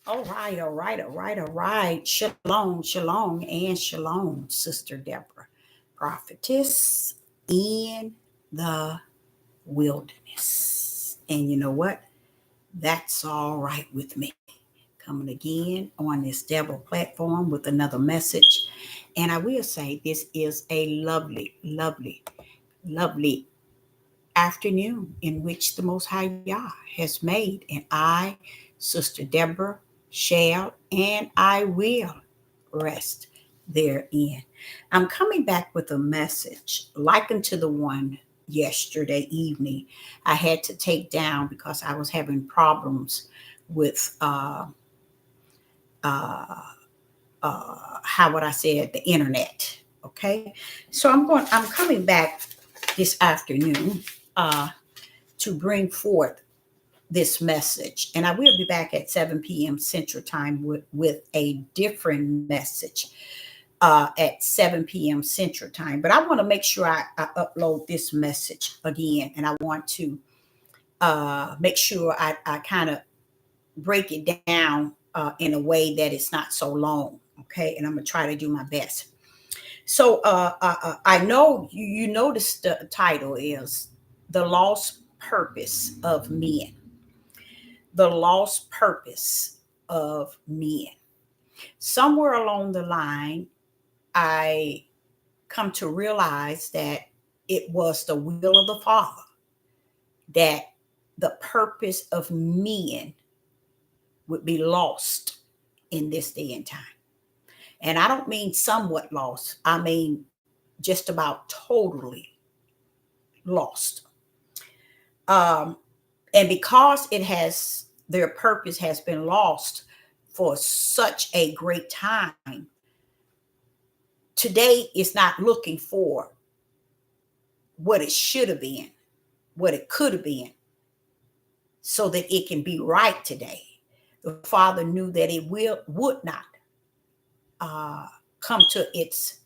All right, all right, all right, all right. Shalom, shalom, and shalom, Sister Deborah, prophetess in the wilderness. And you know what? That's all right with me. Coming again on this Deborah platform with another message. And I will say this is a lovely, lovely, lovely afternoon in which the Most High Yah has made. And I, Sister Deborah, shall and I will rest therein. I'm coming back with a message like unto the one yesterday evening I had to take down because I was having problems with uh, how would I say it, the internet. Okay, so I'm coming back this afternoon uh, to bring forth this message. And I will be back at 7 p.m. Central Time with a different message at 7 p.m. Central Time. But I want to make sure I upload this message again. And I want to make sure I kind of break it down in a way that it's not so long. Okay. And I'm going to try to do my best. So I know you noticed the title is The Lost Purpose of Men. The lost purpose of men. Somewhere along the line, I come to realize that it was the will of the Father that the purpose of men would be lost in this day and time. And I don't mean somewhat lost, I mean just about totally lost. Um, and because it has, their purpose has been lost for such a great time, today is not looking for what it should have been, what it could have been, so that it can be right today. The Father knew that it would not uh, come to its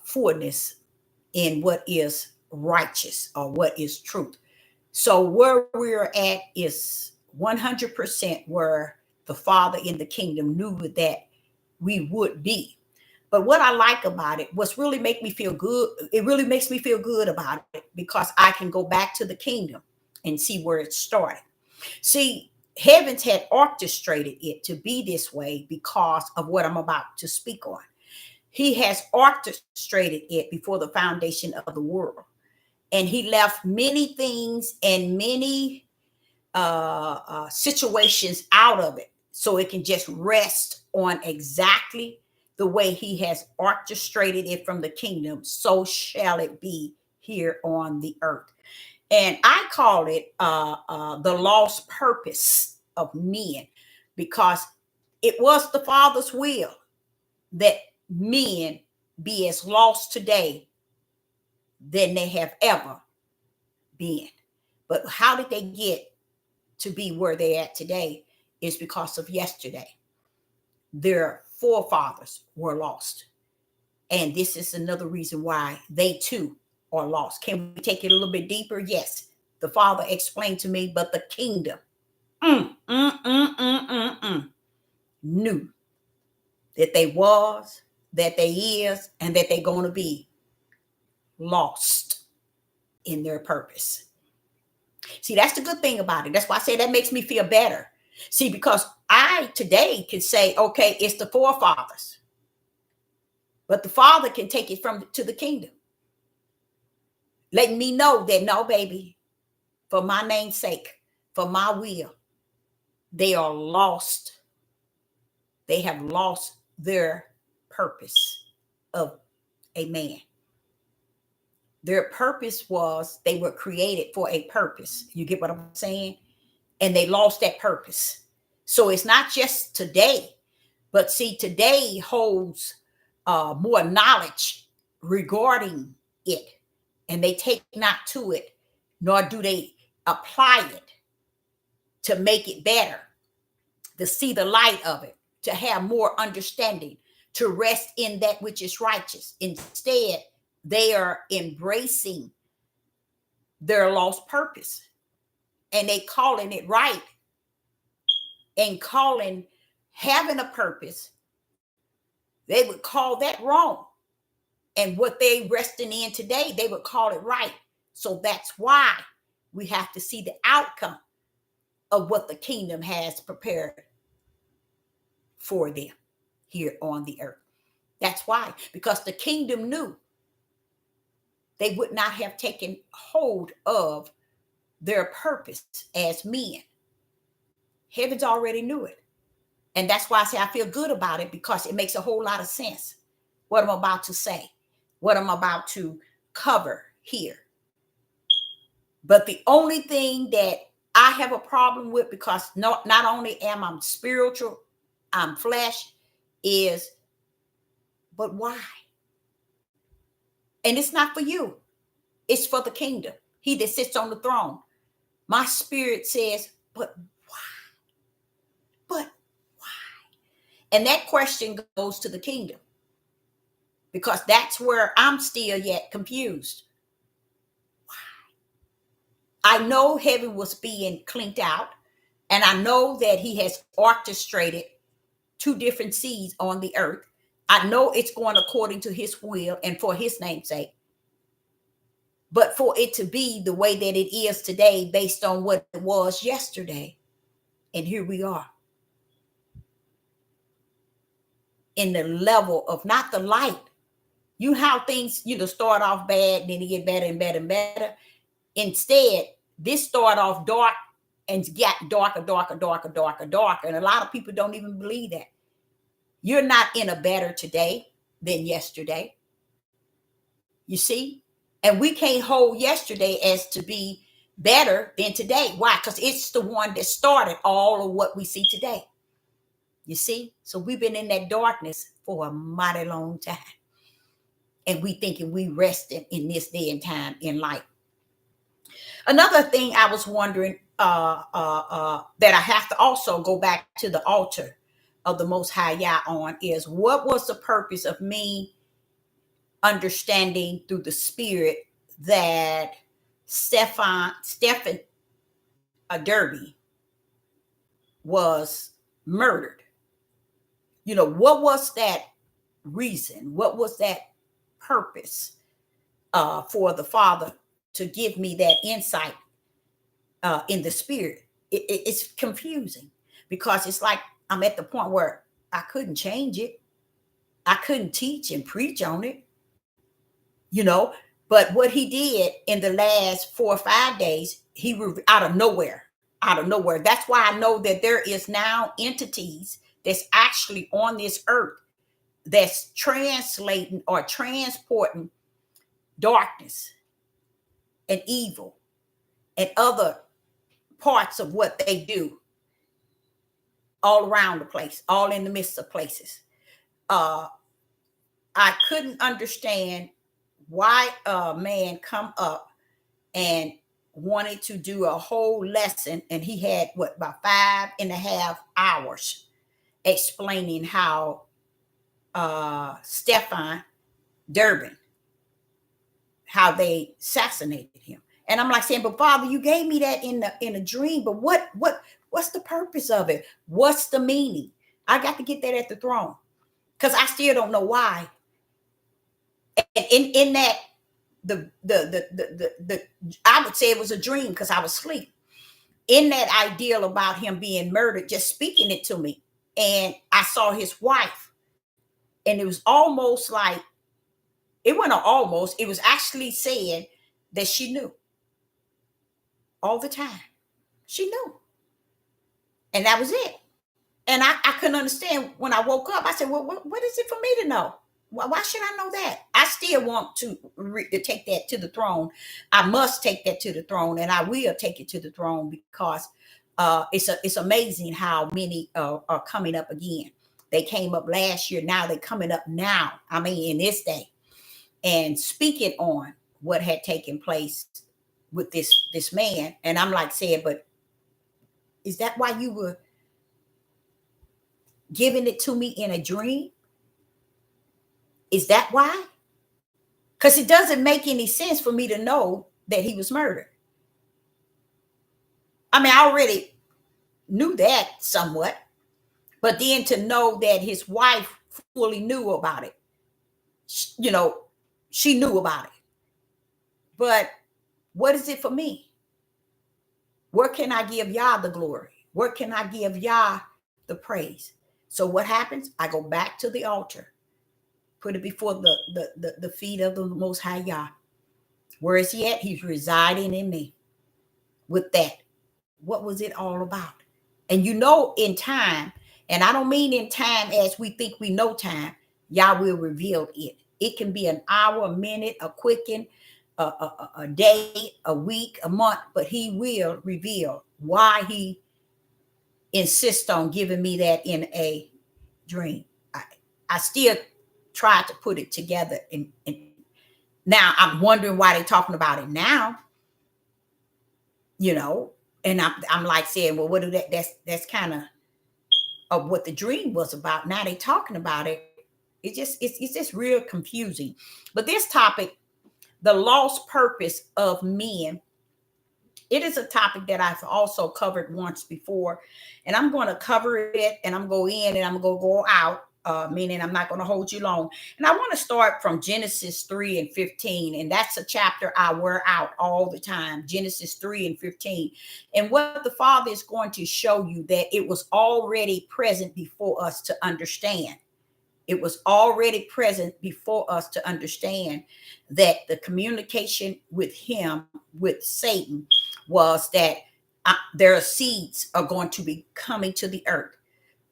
fullness in what is righteous or what is truth. So where we're at is 100% where the Father in the kingdom knew that we would be. But what I like about it, what's really make me feel good, it really makes me feel good about it because I can go back to the kingdom and see where it started. See, heavens had orchestrated it to be this way because of what I'm about to speak on. He has orchestrated it before the foundation of the world. And he left many things and many situations out of it so it can just rest on exactly the way he has orchestrated it from the kingdom. So shall it be here on the earth. And I call it the lost purpose of men because it was the Father's will that men be as lost today than they have ever been. But how did they get to be where they're at today is because of yesterday. Their forefathers were lost. And this is another reason why they too are lost. Can we take it a little bit deeper? Yes. The Father explained to me, but the kingdom knew that they was, that they is, and that they're going to be lost in their purpose. See, that's the good thing about it. That's why I say that makes me feel better. See, because I today can say, okay, it's the forefathers, but the Father can take it from to the kingdom, letting me know that no, baby, for my name's sake, for my will, they are lost. They have lost their purpose of a man. Their purpose was they were created for a purpose. You get what I'm saying? And they lost that purpose. So it's not just today, but see, today holds more knowledge regarding it, and they take not to it, nor do they apply it to make it better, to see the light of it, to have more understanding, to rest in that which is righteous. Instead, they are embracing their lost purpose and they calling it right and calling having a purpose, they would call that wrong. And what they resting in today, they would call it right. So that's why we have to see the outcome of what the kingdom has prepared for them here on the earth. That's why, because the kingdom knew they would not have taken hold of their purpose as men. Heavens already knew it. And that's why I say I feel good about it, because it makes a whole lot of sense what I'm about to say, what I'm about to cover here. But the only thing that I have a problem with, because not only am I spiritual, I'm flesh, is, but why? And it's not for you. It's for the kingdom. He that sits on the throne. My spirit says, but why? But why? And that question goes to the kingdom, because that's where I'm still yet confused. I know heaven was being cleaned out, and I know that he has orchestrated 2 different seeds on the earth. I know it's going according to his will and for his name's sake. But for it to be the way that it is today, based on what it was yesterday, and here we are in the level of not the light. You how things, start off bad, then they get better and better and better. Instead, this started off dark and got darker, darker, darker, darker, darker. And a lot of people don't even believe that. You're not in a better today than yesterday. You see? And we can't hold yesterday as to be better than today. Why? Because it's the one that started all of what we see today. You see? So we've been in that darkness for a mighty long time. And we thinking we resting in this day and time in light. Another thing I was wondering, that I have to also go back to the altar of the Most High Yah on, is what was the purpose of me understanding through the Spirit that Stephen Derby was murdered? What was that reason? What was that purpose for the Father to give me that insight in the Spirit? It's confusing, because it's like I'm at the point where I couldn't change it. I couldn't teach and preach on it, But what he did in the last 4 or 5 days, he out of nowhere. That's why I know that there is now entities that's actually on this earth that's translating or transporting darkness and evil and other parts of what they do all around the place, all in the midst of places. I couldn't understand why a man come up and wanted to do a whole lesson, and he had about 5.5 hours explaining how Stephen Durbin, how they assassinated him. And I'm like saying, but Father, you gave me that in a dream, but what's the purpose of it? What's the meaning? I got to get that at the throne, because I still don't know why. And in that, the I would say it was a dream, because I was asleep. In that ideal about him being murdered, just speaking it to me, and I saw his wife, and it was almost like, it wasn't almost, it was actually saying that she knew all the time. She knew. And that was it. And I couldn't understand. When I woke up, I said, well, what is it for me to know? Why should I know that? I still want to take that to the throne. I must take that to the throne, and I will take it to the throne, because it's amazing how many are coming up again. They came up last year. Now they're coming up now. I mean, in this day, and speaking on what had taken place with this man. And I'm like saying, but is that why you were giving it to me in a dream? Is that why? Because it doesn't make any sense for me to know that he was murdered. I mean, I already knew that somewhat, but then to know that his wife fully knew about it, you know, she knew about it. But what is it for me? Where can I give Yah the glory? Where can I give Yah the praise? So what happens? I go back to the altar, put it before the feet of the Most High Yah. Where is he at? He's residing in me. With that, what was it all about? And you know, in time, and I don't mean in time as we think we know time, Yah will reveal it. It can be an hour, a minute, a quicken, a day, a week, a month, but he will reveal why he insists on giving me that in a dream. I still tried to put it together, and now I'm wondering why they're talking about it now, you know. And I'm like saying, well, what do that's kind of what the dream was about. Now they talking about it. It's just real confusing. But this topic, the lost purpose of men, it is a topic that I've also covered once before, and I'm going to cover it, and I'm going to go in, and I'm going to go out, meaning I'm not going to hold you long. And I want to start from Genesis 3 and 15, and that's a chapter I wear out all the time, Genesis 3 and 15. And what the Father is going to show you, that it was already present before us to understand. It was already present before us to understand that the communication with him, with Satan, was that their seeds are going to be coming to the earth.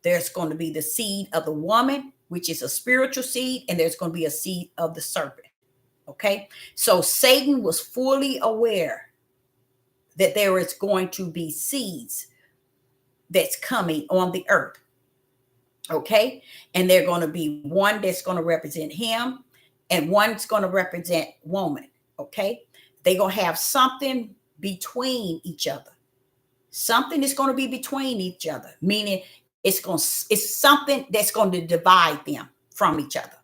There's going to be the seed of the woman, which is a spiritual seed, and there's going to be a seed of the serpent. Okay, so Satan was fully aware that there is going to be seeds that's coming on the earth. Okay, and they're going to be one that's going to represent him, and one's going to represent woman. Okay, they're going to have something between each other. Something is going to be between each other, meaning it's something that's going to divide them from each other.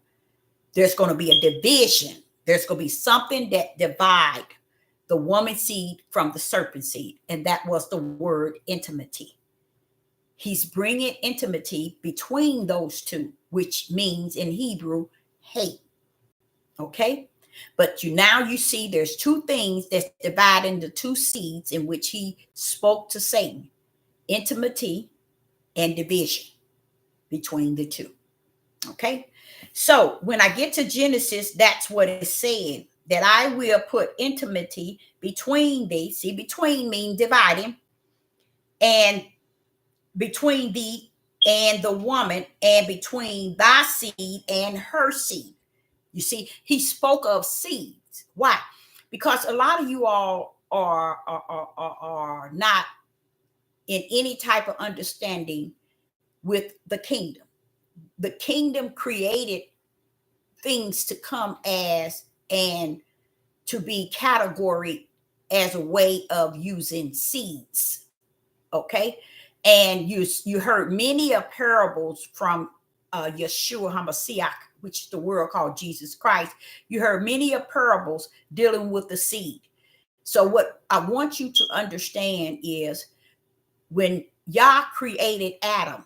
There's going to be a division. There's going to be something that divide the woman seed from the serpent seed, and that was the word intimacy. He's bringing intimacy between those two, which means in Hebrew, hate. Okay, but now you see there's two things that's dividing the two seeds in which he spoke to Satan: intimacy and division between the two. Okay, so when I get to Genesis, that's what it's saying, that I will put intimacy between thee. See, between means dividing, and between thee and the woman, and between thy seed and her seed. You see, he spoke of seeds. Why? Because a lot of you all are not in any type of understanding with the kingdom. The kingdom created things to come as and to be category as a way of using seeds. Okay, and you heard many of parables from Yeshua HaMashiach, which the world called Jesus Christ. You heard many of parables dealing with the seed. So what I want you to understand is, when Yah created Adam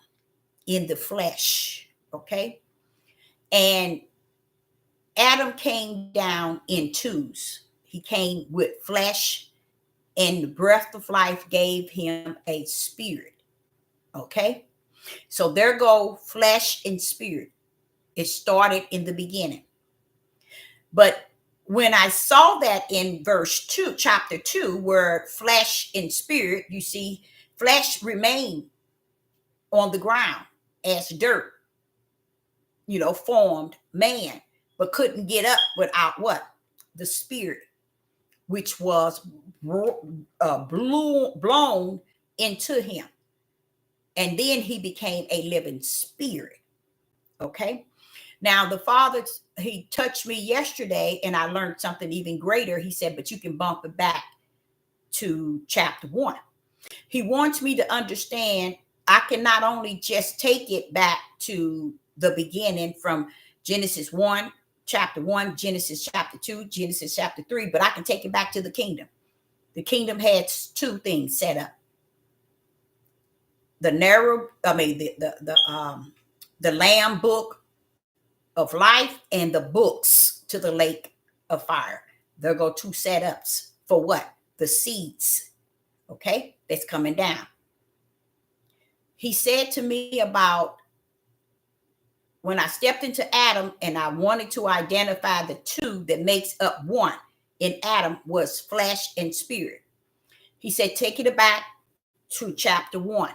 in the flesh, okay, and Adam came down in twos. He came with flesh, and the breath of life gave him a spirit. Okay, so there go flesh and spirit. It started in the beginning. But when I saw that in verse 2, chapter 2, where flesh and spirit, you see, flesh remained on the ground as dirt, formed man, but couldn't get up without what? The spirit, which was blown into him. And then he became a living spirit. Okay. Now the Father, he touched me yesterday, and I learned something even greater. He said, but you can bump it back to chapter 1. He wants me to understand I can not only just take it back to the beginning from Genesis 1, chapter 1, Genesis chapter 2, Genesis chapter 3, but I can take it back to the kingdom. The kingdom had two things set up. the narrow, I mean the Lamb book of life and the books to the lake of fire. There go two setups for what? The seeds, okay, that's coming down. He said to me about when I stepped into Adam and I wanted to identify the two that makes up one in Adam was flesh and spirit. He said, take it back to chapter 1.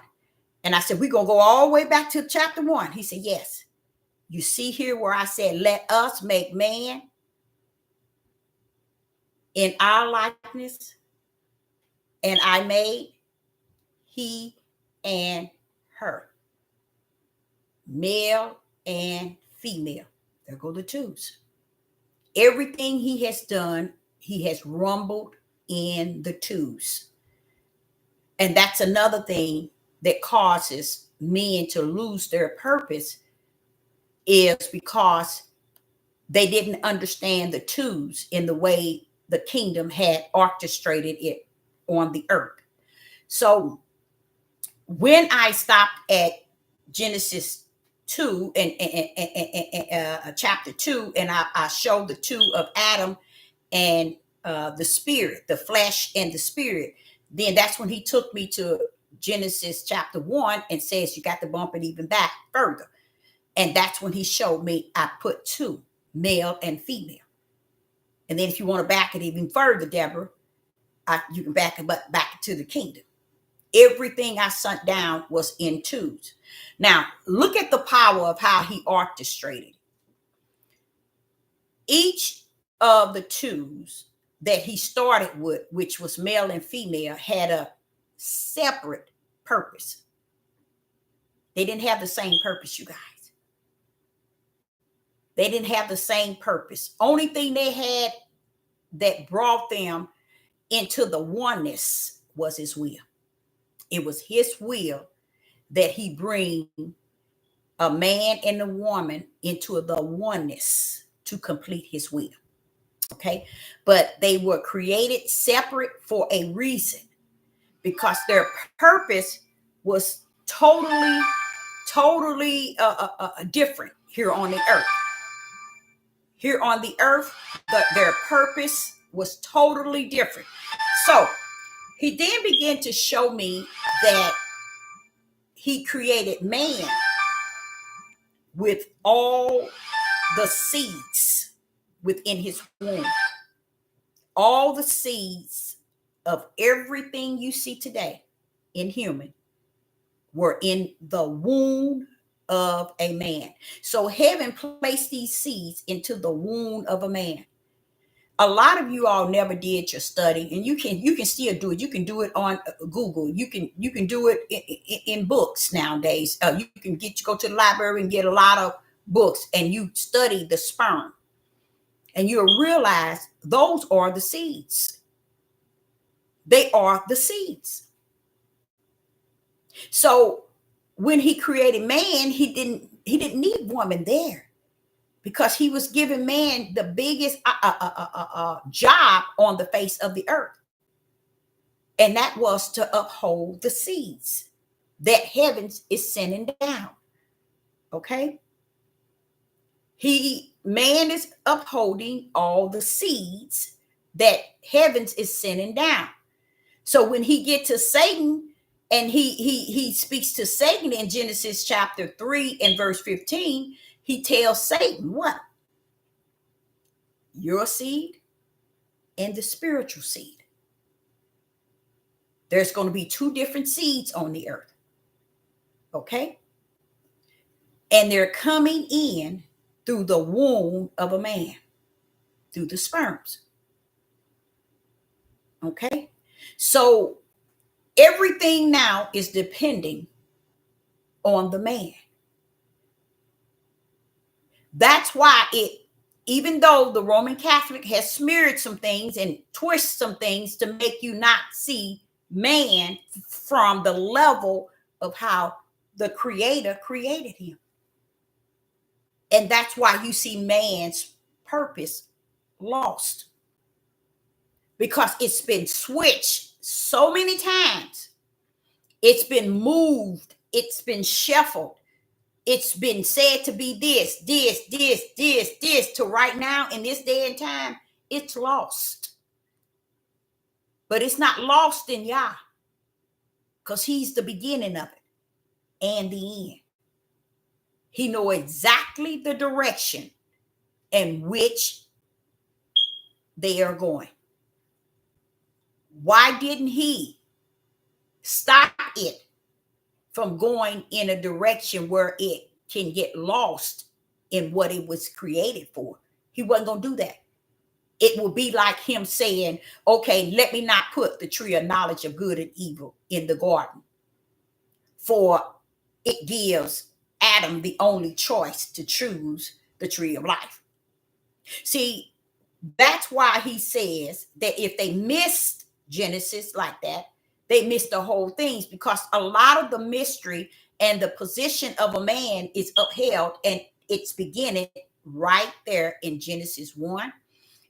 And I said, we're going to go all the way back to chapter 1. He said, yes. You see here where I said, let us make man in our likeness, and I made he and her, male and female. There go the twos. Everything he has done, he has rumbled in the twos. And that's another thing that causes men to lose their purpose, is because they didn't understand the twos in the way the kingdom had orchestrated it on the earth. So when I stopped at Genesis 2 and chapter 2, and I showed the two of Adam and the spirit, the flesh and the spirit, then that's when he took me to Genesis chapter 1 and says, you got to bump it even back further. And that's when he showed me I put two, male and female. And then if you want to back it even further, Deborah, you can back it back to the kingdom. Everything I sent down was in twos. Now, look at the power of how he orchestrated. Each of the twos that he started with, which was male and female, had a separate purpose. They didn't have the same purpose, you guys. They didn't have the same purpose. Only thing they had that brought them into the oneness was his will. It was his will that he bring a man and a woman into the oneness to complete his will. Okay. But they were created separate for a reason, because their purpose was totally different here on the earth. Here on the earth, their purpose was totally different. So he then began to show me that he created man with all the seeds within his womb. All the seeds of everything you see today in human were in the womb of a man. So heaven placed these seeds into the womb of a man. A lot of you all never did your study, and you can still do it. You can do it on Google. You can do it in books nowadays. You can go to the library and get a lot of books, and you study the sperm, and you'll realize those are the seeds. They are the seeds. So when he created man, he didn't need woman there, because he was giving man the biggest job on the face of the earth. And that was to uphold the seeds that heavens is sending down. Okay. Man is upholding all the seeds that heavens is sending down. So when he get to Satan, and he speaks to Satan in Genesis chapter 3 and verse 15, he tells Satan what? Your seed and the spiritual seed. There's going to be two different seeds on the earth. Okay? And they're coming in through the womb of a man, through the sperms. Okay? So everything now is depending on the man. That's why even though the Roman Catholic has smeared some things and twist some things to make you not see man from the level of how the Creator created him. And that's why you see man's purpose lost, because it's been switched so many times. It's been moved it's been shuffled. It's been said to be this, to right now in this day and time, it's lost. But it's not lost in Yah, because he's the beginning of it and the end. He knows exactly the direction in which they are going. Why didn't he stop it from going in a direction where it can get lost in what it was created for? He wasn't going to do that. It will be like him saying, okay, let me not put the tree of knowledge of good and evil in the garden, for it gives Adam the only choice to choose the tree of life. See, that's why he says that if they missed Genesis like that, they missed the whole things, because a lot of the mystery and the position of a man is upheld, and it's beginning right there in Genesis 1,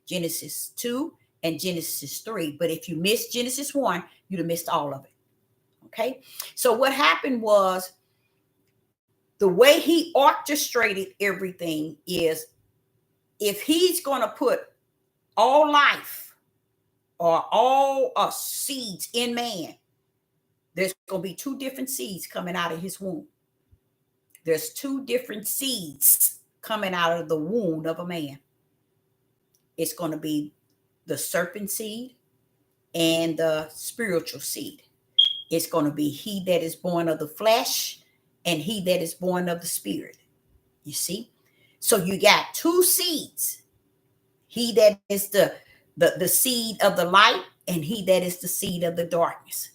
Genesis 2, and Genesis 3. But if you missed Genesis 1, you'd have missed all of it. Okay? So what happened was, the way he orchestrated everything is, if he's going to put all life or all seeds in man, there's going to be two different seeds coming out of his womb. There's two different seeds coming out of the womb of a man. It's going to be the serpent seed and the spiritual seed. It's going to be he that is born of the flesh and he that is born of the spirit. You see? So you got two seeds. He that is the seed of the light, and he that is the seed of the darkness.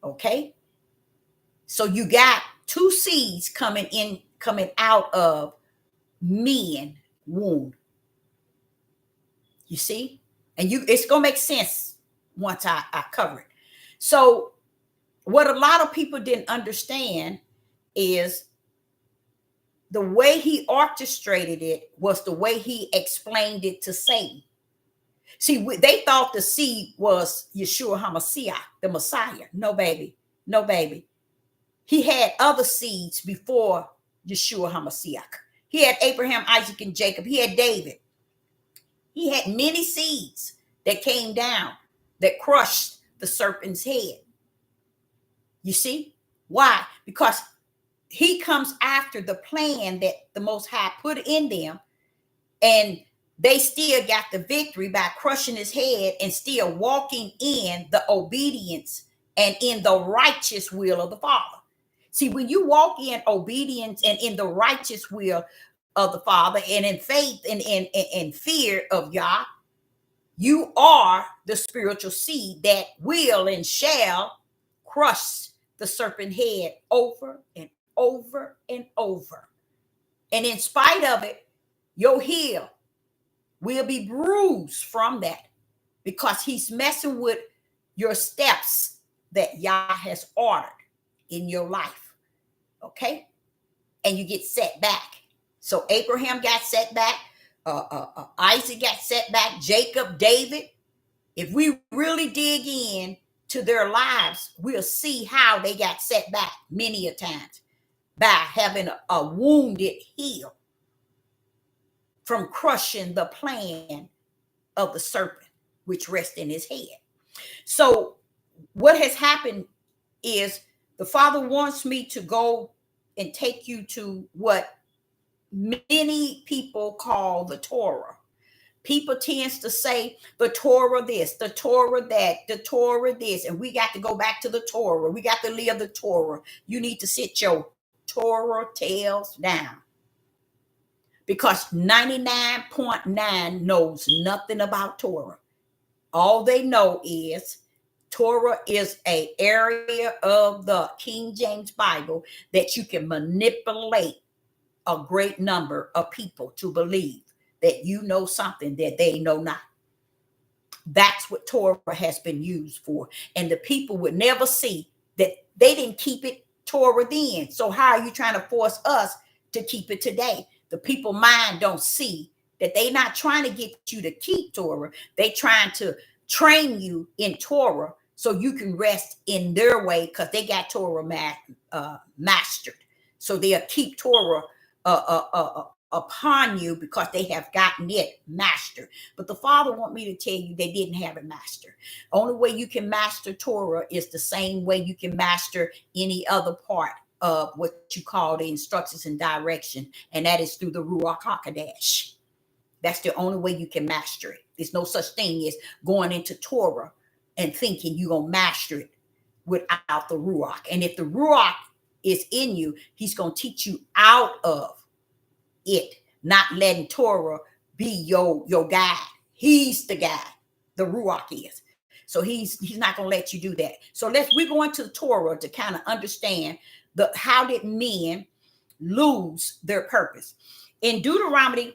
Okay? So you got two seeds coming out of men womb. You see? And it's gonna make sense once I cover it. So what a lot of people didn't understand is the way he orchestrated it was the way he explained it to Satan. See, they thought the seed was Yeshua HaMashiach, the Messiah. No, baby. No, baby. He had other seeds before Yeshua HaMashiach. He had Abraham, Isaac, and Jacob. He had David. He had many seeds that came down that crushed the serpent's head. You see? Why? Because he comes after the plan that the Most High put in them, and they still got the victory by crushing his head and still walking in the obedience and in the righteous will of the Father. See, when you walk in obedience and in the righteous will of the Father, and in faith and in fear of Yah, you are the spiritual seed that will and shall crush the serpent head over and over and over. And in spite of it, your heel will be bruised from that, because he's messing with your steps that Yah has ordered in your life. Okay? And you get set back. So Abraham got set back. Isaac got set back. Jacob, David. If we really dig in to their lives, we'll see how they got set back many a times by having a wounded heel from crushing the plan of the serpent, which rests in his head. So what has happened is, the Father wants me to go and take you to what many people call the Torah. People tends to say the Torah this, the Torah that, the Torah this, and we got to go back to the Torah. We got to live the Torah. You need to sit your Torah tails down, because 99.9 knows nothing about Torah. All they know is Torah is an area of the King James Bible that you can manipulate a great number of people to believe that you know something that they know not. That's what Torah has been used for. And the people would never see that they didn't keep it Torah then. So how are you trying to force us to keep it today? The people mind don't see that they're not trying to get you to keep Torah. They trying to train you in Torah so you can rest in their way, because they got Torah mastered. So they'll keep Torah upon you because they have gotten it mastered. But the Father want me to tell you they didn't have it mastered. Only way you can master Torah is the same way you can master any other part of what you call the instructions and direction, and that is through the Ruach HaKodesh. That's the only way you can master it. There's no such thing as going into Torah and thinking you're going to master it without the Ruach. And if the Ruach is in you, he's going to teach you out of it, not letting Torah be your guide. He's the guide. The Ruach is. So he's not going to let you do that. So we're going to Torah to kind of understand how did men lose their purpose. In Deuteronomy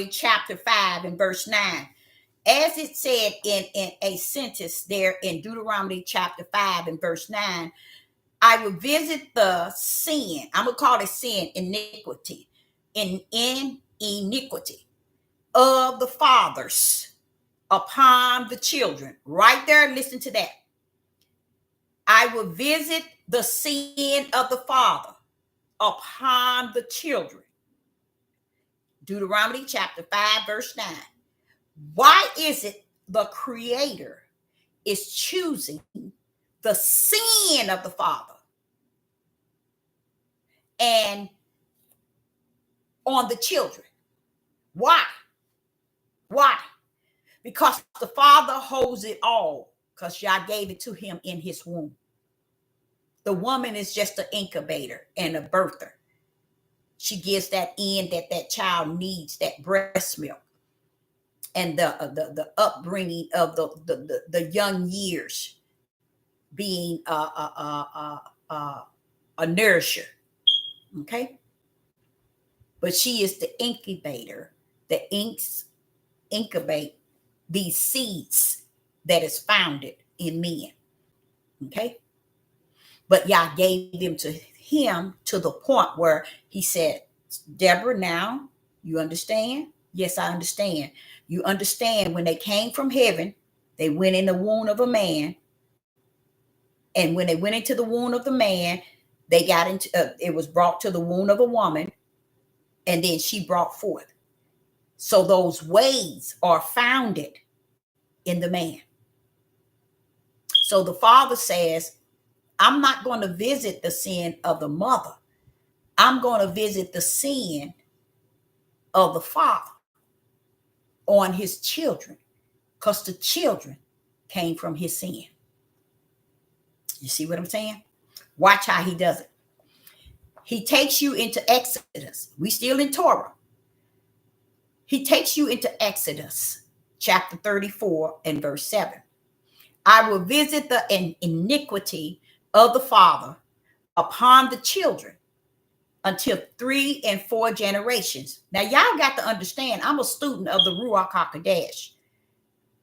chapter 5 and verse 9, as it said in a sentence there in Deuteronomy chapter 5 and verse 9, I will visit the sin. I'm going to call it sin, iniquity, in iniquity of the fathers upon the children. Right there, listen to that. I will visit the sin of the father upon the children. Deuteronomy chapter 5, verse 9. Why is it the Creator is choosing the sin of the father and on the children? Why? Because the father holds it all, because Yah gave it to him in his womb. The woman is just an incubator and a birther. She gives that in that child needs, that breast milk, and the upbringing of the young years, being a nourisher. Okay, but she is the incubator that incubate these seeds that is founded in men. Okay, but Yah gave them to him to the point where he said, Deborah, now you understand? Yes, I understand. You understand when they came from heaven, they went in the womb of a man. And when they went into the womb of the man, they got into, it was brought to the womb of a woman, and then she brought forth. So those ways are founded in the man. So the father says, I'm not going to visit the sin of the mother. I'm going to visit the sin of the father on his children, because the children came from his sin. You see what I'm saying? Watch how he does it. He takes you into Exodus. We still in Torah. He takes you into Exodus chapter 34 and verse 7. I will visit the iniquity of the father upon the children until 3 and 4 generations. Now, y'all got to understand, I'm a student of the Ruach HaKodesh.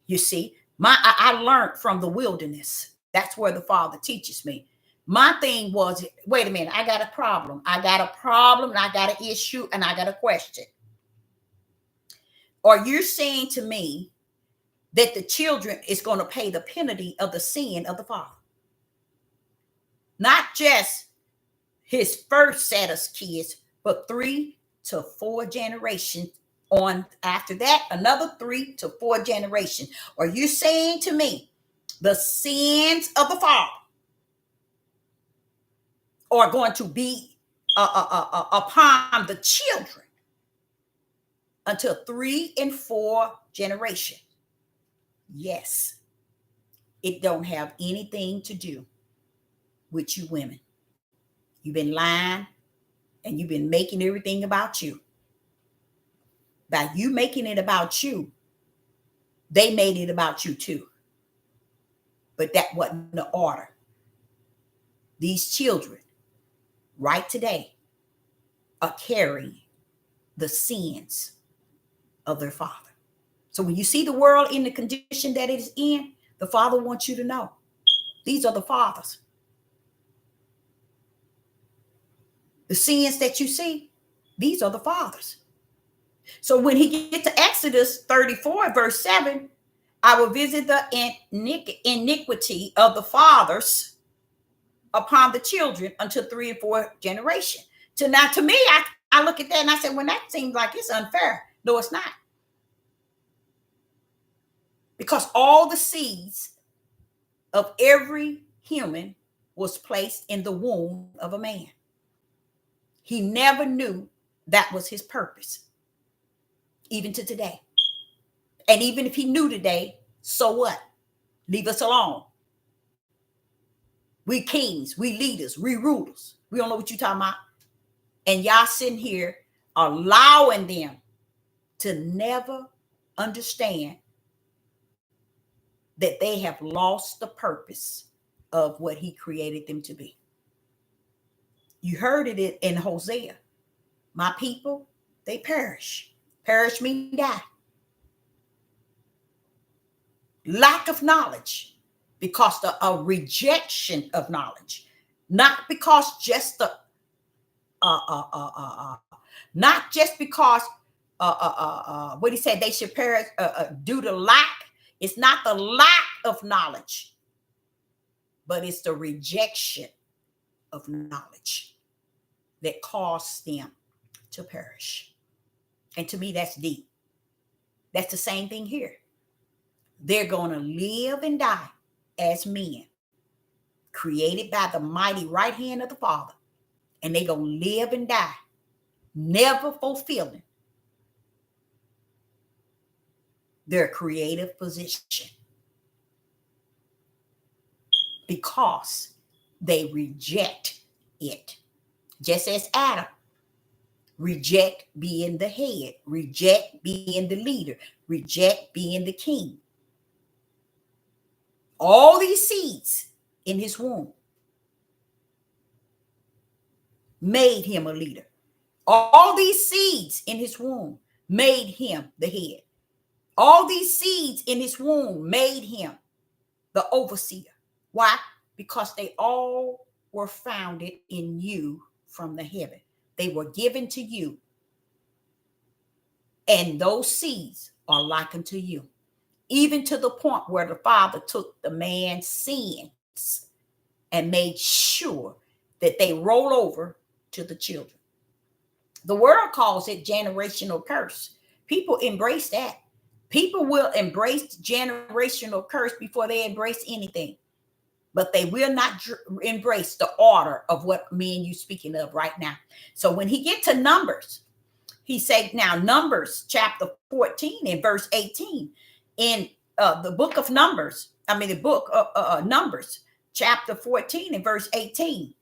You see, I learned from the wilderness. That's where the Father teaches me. My thing was, wait a minute, I got a problem. And I got an issue, and I got a question. Are you saying to me that the children is going to pay the penalty of the sin of the father? Not just his first set of kids, but 3 to 4 generations on after that, another 3 to 4 generations. Are you saying to me the sins of the father are going to be upon the children until 3 and 4 generations? Yes. It don't have anything to do with you women. You've been lying, and you've been making everything about you. By you making it about you, they made it about you too. But that wasn't the order. These children, right today, are carrying the sins of their father. So when you see the world in the condition that it is in, the Father wants you to know these are the fathers. The sins that you see, these are the fathers. So when he gets to Exodus 34, verse 7, I will visit the iniquity of the fathers upon the children until 3 and 4 generation. To now, to me, I look at that and I said, well, that seems like it's unfair. No, it's not. Because all the seeds of every human was placed in the womb of a man. He never knew that was his purpose, even to today. And even if he knew today, so what? Leave us alone. We kings, we leaders, we rulers. We don't know what you're talking about. And y'all sitting here allowing them to never understand that they have lost the purpose of what he created them to be. You heard it in Hosea. My people, they perish. Perish means die. Lack of knowledge, because a rejection of knowledge, not because just the not just because what he said they should perish due to lack. It's not the lack of knowledge, but it's the rejection of knowledge that caused them to perish. And to me, that's deep. That's the same thing here. They're going to live and die as men, created by the mighty right hand of the Father. And they're going to live and die, never fulfilling their creative position, because they reject it. Just as Adam reject being the head, reject being the leader, reject being the king. All these seeds in his womb made him a leader. All these seeds in his womb made him the head. All these seeds in his womb made him the overseer. Why? Because they all were founded in you from the heaven. They were given to you. And those seeds are like unto you. Even to the point where the Father took the man's sins and made sure that they roll over to the children. The world calls it generational curse. People embrace that. People will embrace generational curse before they embrace anything. But they will not embrace the order of what me and you speaking of right now. So when he get to Numbers, he said, now Numbers chapter 14 and verse 18 in the book of Numbers, the book of Numbers chapter 14 and verse 18,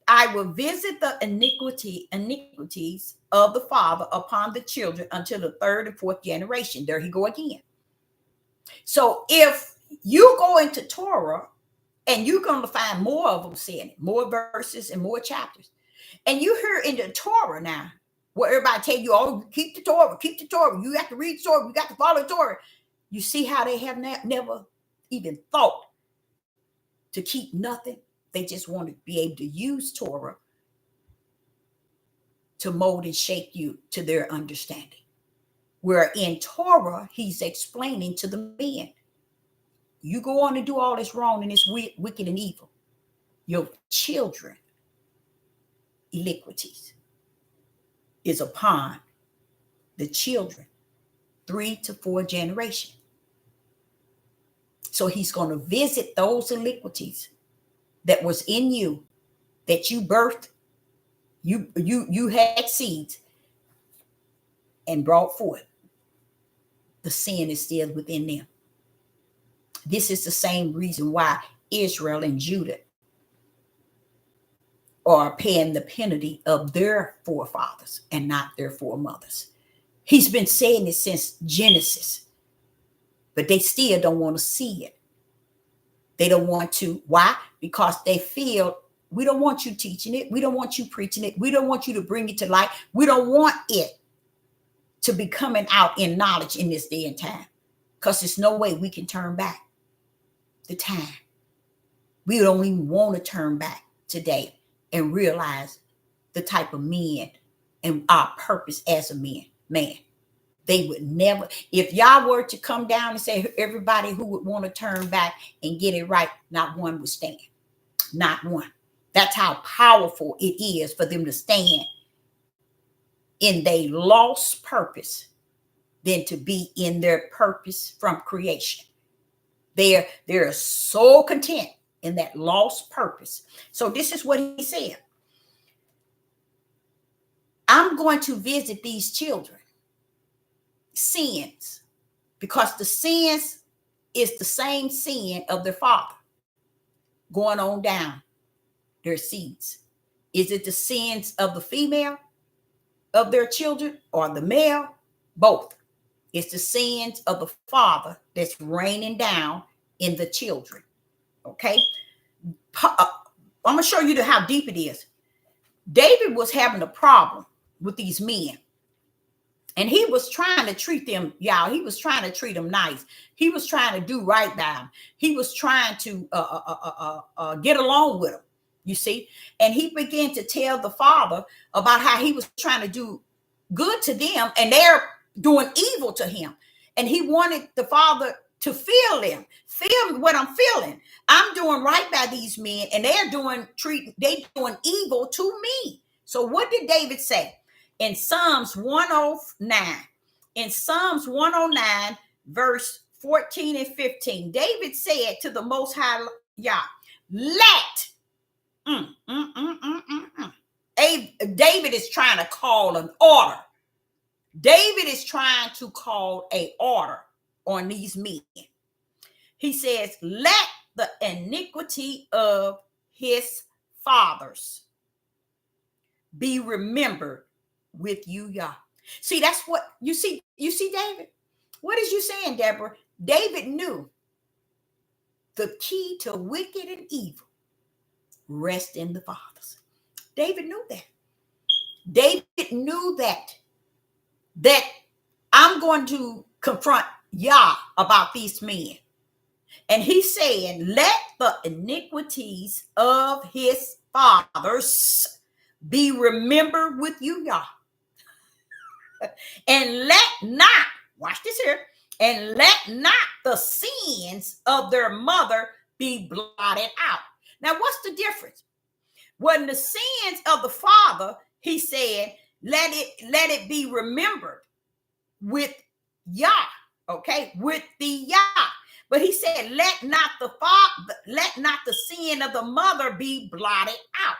I will visit the iniquities of the father upon the children until the 3rd and 4th generation. There he go again. So if you go into Torah, and you're going to find more of them saying it, more verses and more chapters. And you hear in the Torah now, where everybody tell you, oh, keep the Torah, keep the Torah. You have to read the Torah, you got to follow the Torah. You see how they have never even thought to keep nothing. They just want to be able to use Torah to mold and shape you to their understanding. Where in Torah, he's explaining to the men, you go on and do all this wrong and it's wicked and evil. Your children, iniquities, is upon the children, 3 to 4 generations. So he's going to visit those iniquities that was in you, that you birthed, you had seeds and brought forth. The sin is still within them. This is the same reason why Israel and Judah are paying the penalty of their forefathers and not their foremothers. He's been saying it since Genesis, but they still don't want to see it. They don't want to. Why? Because they feel, we don't want you teaching it. We don't want you preaching it. We don't want you to bring it to light. We don't want it to be coming out in knowledge in this day and time, because there's no way we can turn back the time. We don't even want to turn back today and realize the type of men and our purpose as a man. They would never, if y'all were to come down and say everybody who would want to turn back and get it right, not one would stand. Not one. That's how powerful it is for them to stand in their lost purpose than to be in their purpose from creation. They're so content in that lost purpose. So this is what he said. I'm going to visit these children sins, because the sins is the same sin of their father going on down their seeds. Is it the sins of the female of their children or the male? Both. It's the sins of the father that's raining down in the children. Okay. I'm going to show you how deep it is. David was having a problem with these men. And he was trying to treat them, y'all. He was trying to treat them nice. He was trying to do right by them. He was trying to get along with them, you see. And he began to tell the father about how he was trying to do good to them, and they're doing evil to him. And he wanted the father to feel them, feel what I'm feeling. I'm doing right by these men, and they're doing evil to me. So what did David say? In Psalms 109, verse 14 and 15, David said to the Most High Yah, David is trying to call an order. David is trying to call an order on these men. He says, let the iniquity of his fathers be remembered with you, Yah. See, that's what you see. You see, David, what is you saying, Deborah? David knew the key to wicked and evil rest in the fathers. David knew that. David knew that I'm going to confront Yah about these men. And he's saying, let the iniquities of his fathers be remembered with you, Yah. And let not, watch this here, and let not the sins of their mother be blotted out. Now, what's the difference? When the sins of the father, he said, let it be remembered with Yah, okay, with the Yah. But he said, let not the sin of the mother be blotted out.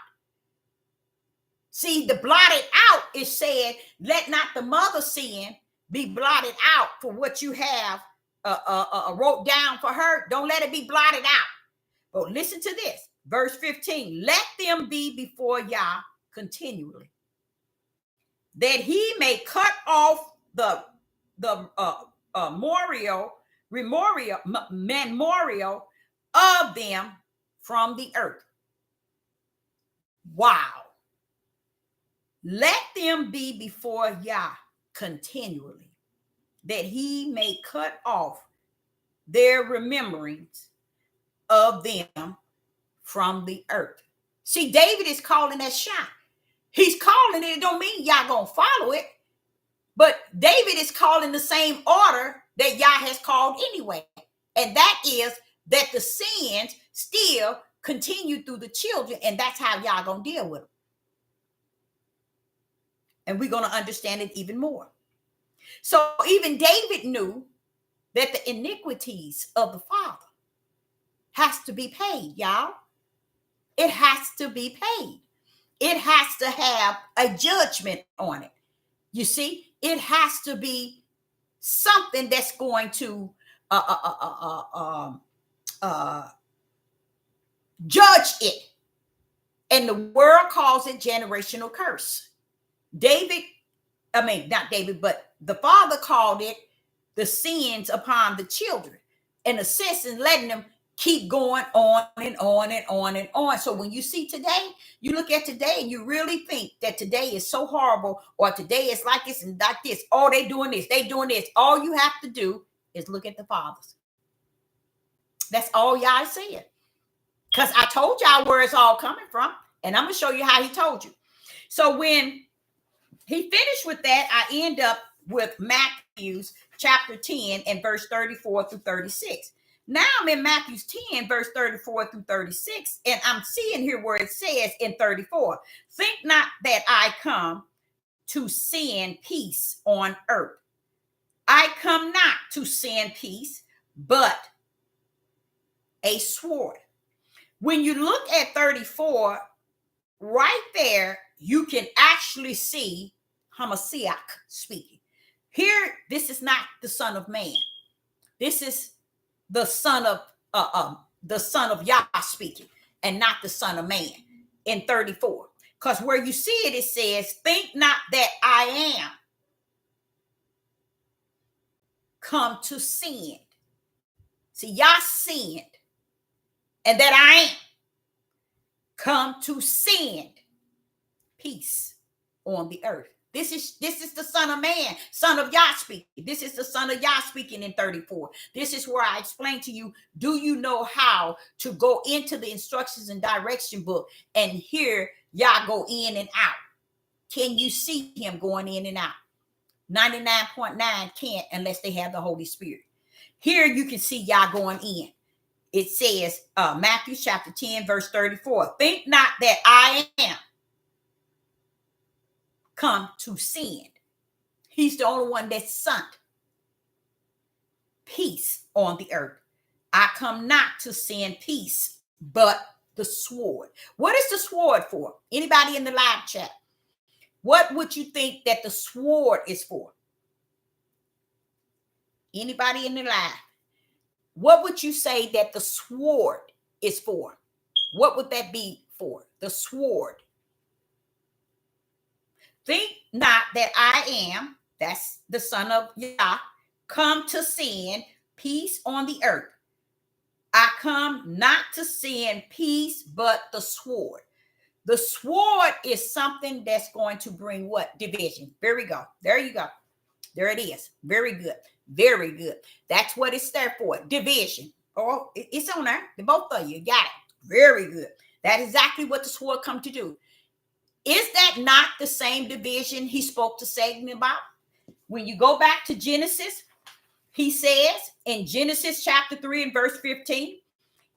See, the blotted out is said, let not the mother's sin be blotted out for what you have wrote down for her. Don't let it be blotted out. But listen to this. Verse 15, let them be before Yah continually, that he may cut off the memorial of them from the earth. Wow. Let them be before Yah continually, that he may cut off their rememberings of them from the earth. See, David is calling that shot. He's calling it. It don't mean Yah gonna follow it, but David is calling the same order that Yah has called anyway. And that is that the sins still continue through the children, and that's how Yah gonna deal with them. And we're going to understand it even more. So even David knew that the iniquities of the father has to be paid, y'all. It has to be paid. It has to have a judgment on it. You see, it has to be something that's going to judge it. And the world calls it generational curse. Not David, but the father called it the sins upon the children, in a sense, and letting them keep going on and on and on and on. So when you see today, you look at today and you really think that today is so horrible, or today is like this and like this. Oh, they doing this, they doing this. All you have to do is look at the fathers. That's all y'all said. Because I told y'all where it's all coming from, and I'm going to show you how he told you. So when he finished with that, I end up with Matthew chapter 10 and verse 34 through 36. Now I'm in Matthew 10, verse 34 through 36, and I'm seeing here where it says in 34, think not that I come to send peace on earth. I come not to send peace, but a sword. When you look at 34, right there, you can actually see Hamashiach speaking. Here, this is not the Son of Man. This is the Son of Yah speaking, and not the Son of Man in 34. Because where you see it, it says, think not that I am come to send. See, Yah send, and that I am come to send peace on the earth. This is the Son of Man, Son of Yah speaking. This is the Son of Yah speaking in 34. This is where I explain to you, do you know how to go into the instructions and direction book and hear Yah go in and out? Can you see him going in and out? 99.9 can't unless they have the Holy Spirit. Here you can see Yah going in. It says, Matthew chapter 10, verse 34, think not that I am come to send. He's the only one that sent peace on the earth. I come not to send peace, but the sword. What is the sword for? Anybody in the live chat? What would you think that the sword is for? Anybody in the live? What would you say that the sword is for? What would that be for? The sword. Think not that I am, that's the Son of Yah, come to send peace on the earth. I come not to send peace, but the sword. The sword is something that's going to bring what? Division. There we go. There you go. There it is. Very good. Very good. That's what it's there for. Division. Oh, it's on there. The both of you got it. Very good. That's exactly what the sword come to do. Is that not the same division he spoke to Satan about? When you go back to Genesis, he says in Genesis chapter 3 and verse 15,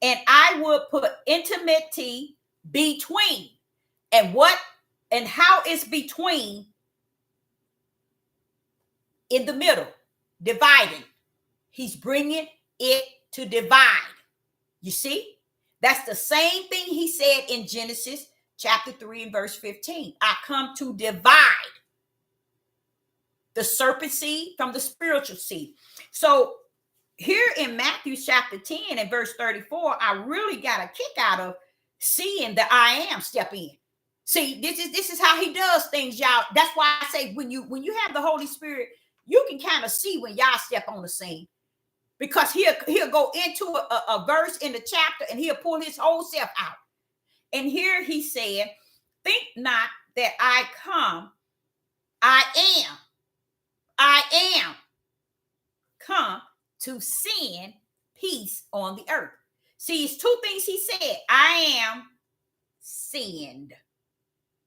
and I would put enmity between. And what and how is between? In the middle, dividing. He's bringing it to divide. You see? That's the same thing he said in Genesis chapter 3 and verse 15. I come to divide the serpent seed from the spiritual seed. So here in Matthew chapter 10 and verse 34, I really got a kick out of seeing the I am step in. See, this is how he does things, y'all. That's why I say when you have the Holy Spirit, you can kind of see when y'all step on the scene, because he'll go into a verse in the chapter and he'll pull his whole self out. And here he said, think not that I come, I am come to send peace on the earth. See, it's two things he said. I am send.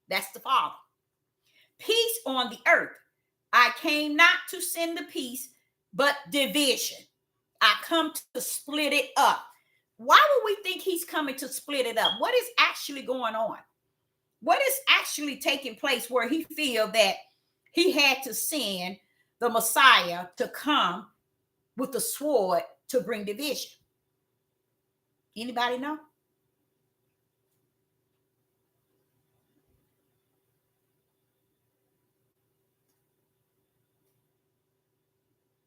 That's the Father. Peace on the earth. I came not to send the peace, but division. I come to split it up. Why would we think he's coming to split it up? What is actually going on? What is actually taking place where he feel that he had to send the Messiah to come with the sword to bring division? Anybody know?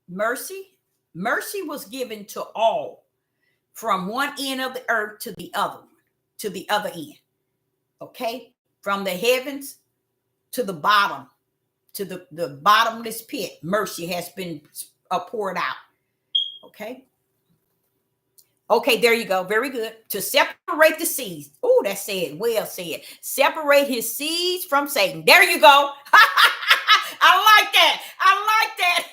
Mercy was given to all, from one end of the earth to the other one, to the other end. Okay? From the heavens to the bottom, to the bottomless pit, mercy has been poured out. Okay? Okay, there you go. Very good. To separate the seeds. Oh, that's said. Well said. Separate his seeds from Satan. There you go. I like that. I like that.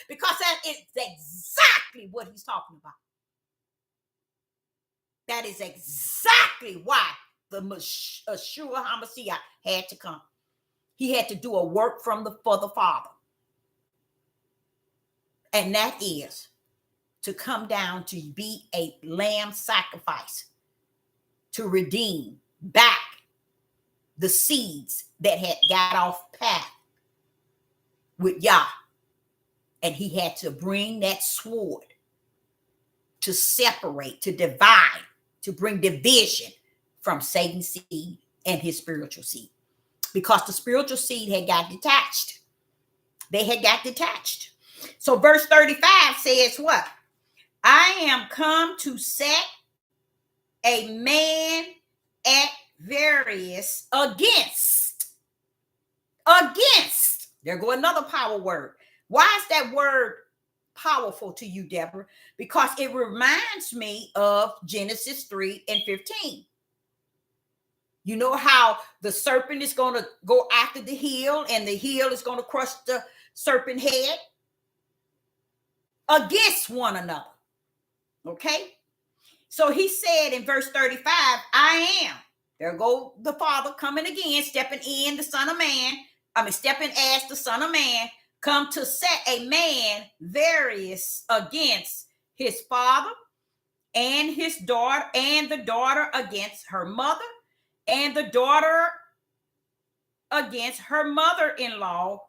Because that is exactly what he's talking about. That is exactly why the Yeshua HaMashiach had to come. He had to do a work for the Father. And that is to come down to be a lamb sacrifice to redeem back the seeds that had got off path with Yah. And he had to bring that sword to separate, to divide, to bring division from Satan's seed and his spiritual seed. Because the spiritual seed had got detached. They had got detached. So verse 35 says what? I am come to set a man at variance against. There go another power word. Why is that word powerful to you, Deborah? Because it reminds me of Genesis 3:15. You know how the serpent is going to go after the heel and the heel is going to crush the serpent head against one another. Okay? So he said in verse 35, I am. There go the Father coming again, stepping in the Son of Man. Stepping as the Son of Man, come to set a man various against his father and his daughter, and the daughter against her mother, and the daughter against her mother-in-law,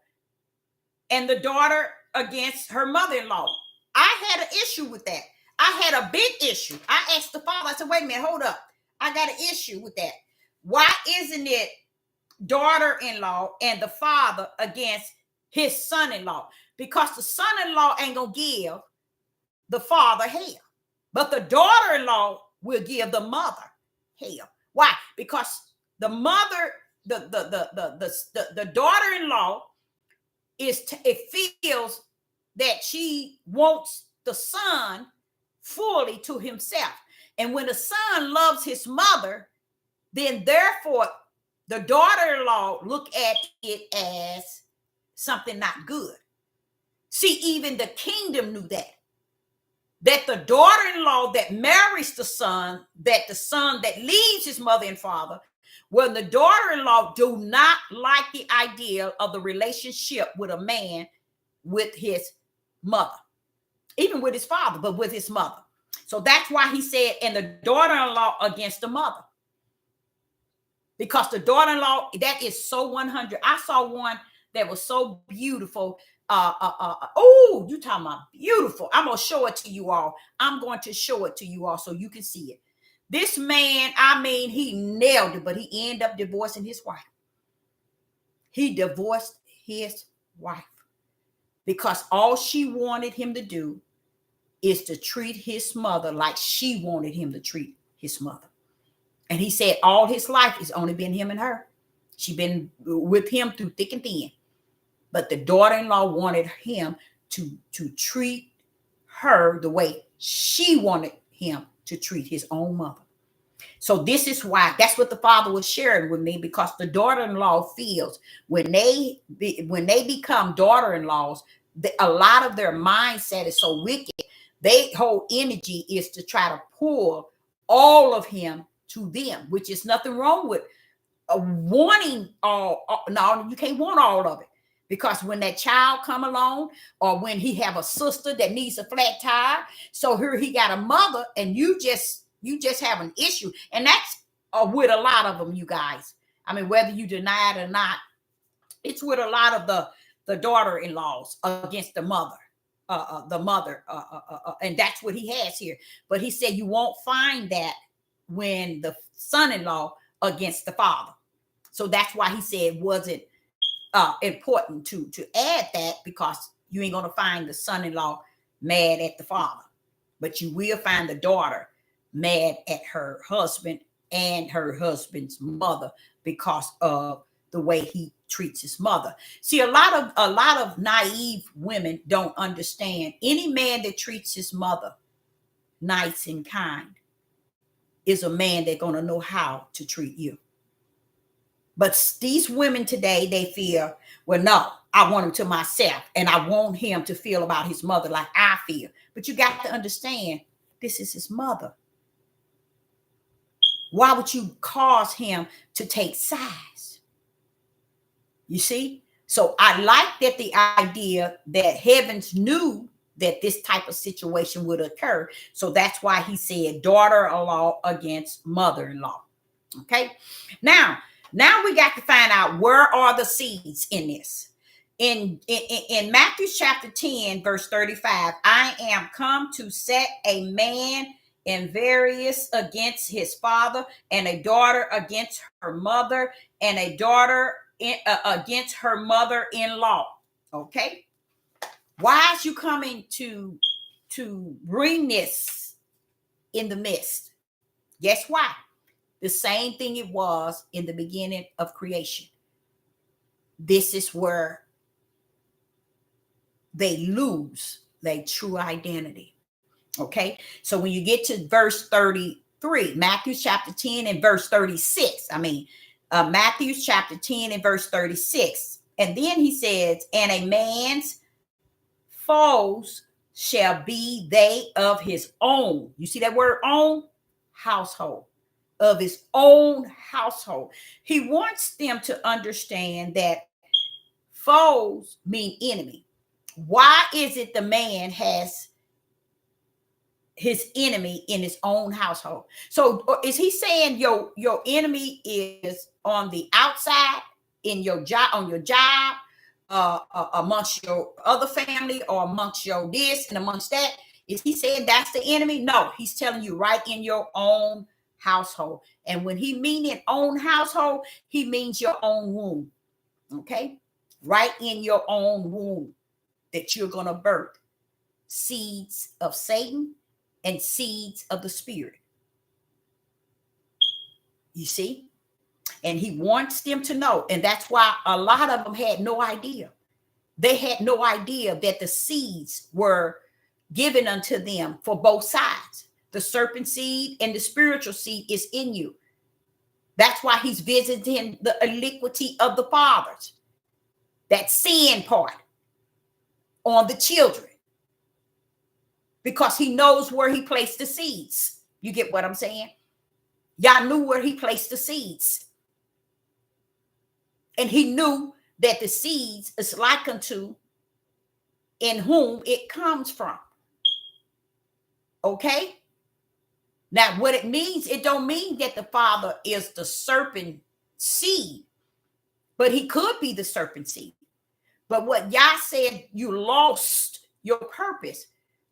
and the daughter against her mother-in-law. I had an issue with that. I had a big issue. I asked the Father, I said, wait a minute, hold up. I got an issue with that. Why isn't it daughter-in-law and the father against his son-in-law? Because the son-in-law ain't gonna give the father hell, but the daughter-in-law will give the mother hell. Why? Because the mother, the daughter-in-law it feels that she wants the son fully to himself, and when the son loves his mother, then therefore the daughter-in-law look at it as something not good. See, even the kingdom knew that the daughter-in-law that marries the son that leaves his mother and father, when the daughter-in-law do not like the idea of the relationship with a man with his mother, even with his father, but with his mother. So that's why he said, and the daughter-in-law against the mother. Because the daughter-in-law, that is so 100. I saw one that was so beautiful. Oh, you talking about beautiful. I'm going to show it to you all. I'm going to show it to you all so you can see it. This man, he nailed it, but he ended up divorcing his wife. He divorced his wife because all she wanted him to do is to treat his mother like she wanted him to treat his mother. And he said all his life it's only been him and her. She been with him through thick and thin. But the daughter-in-law wanted him to treat her the way she wanted him to treat his own mother. So this is why, that's what the Father was sharing with me, because the daughter-in-law feels when they become daughter-in-laws, a lot of their mindset is so wicked. Their whole energy is to try to pull all of him to them, which is nothing wrong with wanting all. No, you can't want all of it, because when that child come along, or when he have a sister that needs a flat tire, so here he got a mother, and you just have an issue, and that's with a lot of them, you guys. Whether you deny it or not, it's with a lot of the daughter-in-laws against the mother. And that's what he has here. But he said you won't find that when the son-in-law against the father. So that's why he said wasn't important to add that, because you ain't gonna find the son-in-law mad at the father, but you will find the daughter mad at her husband and her husband's mother because of the way he treats his mother. See, a lot of naive women don't understand. Any man that treats his mother nice and kind is a man that's going to know how to treat you. But these women today, they feel, well, no, I want him to myself, and I want him to feel about his mother like I feel. But you got to understand, this is his mother. Why would you cause him to take sides? You see? So I like that the idea that heavens knew that this type of situation would occur. So that's why he said daughter-in-law against mother-in-law. Okay. Now we got to find out, where are the seeds in this? In Matthew chapter 10, verse 35, I am come to set a man in various against his father, and a daughter against her mother, and a daughter against her mother-in-law. Okay. Why is you coming to bring this in the midst? Guess why? The same thing it was in the beginning of creation. This is where they lose their true identity. Okay. So when you get to verse 33, Matthew chapter 10 and verse 36, Matthew chapter 10 and verse 36. And then he says, and a man's foes shall be they of his own. You see that word own? Household. Of his own household. He wants them to understand that foes mean enemy. Why is it the man has his enemy in his own household? So is he saying your enemy is on the outside, in your job, on your job, amongst your other family, or amongst your this and amongst that? Is he saying that's the enemy? No, he's telling you right in your own household. And when he means in own household, he means your own womb. Okay, right in your own womb, that you're going to birth seeds of Satan and seeds of the Spirit. You see? And he wants them to know. And that's why a lot of them had no idea. They had no idea that the seeds were given unto them for both sides. The serpent seed and the spiritual seed is in you. That's why he's visiting the iniquity of the fathers, that sin part, on the children, because he knows where he placed the seeds. You get what I'm saying? Y'all knew where he placed the seeds. And he knew that the seeds is like unto in whom it comes from. Okay? Now, what it means, it don't mean that the father is the serpent seed, but he could be the serpent seed. But what Yah said, you lost your purpose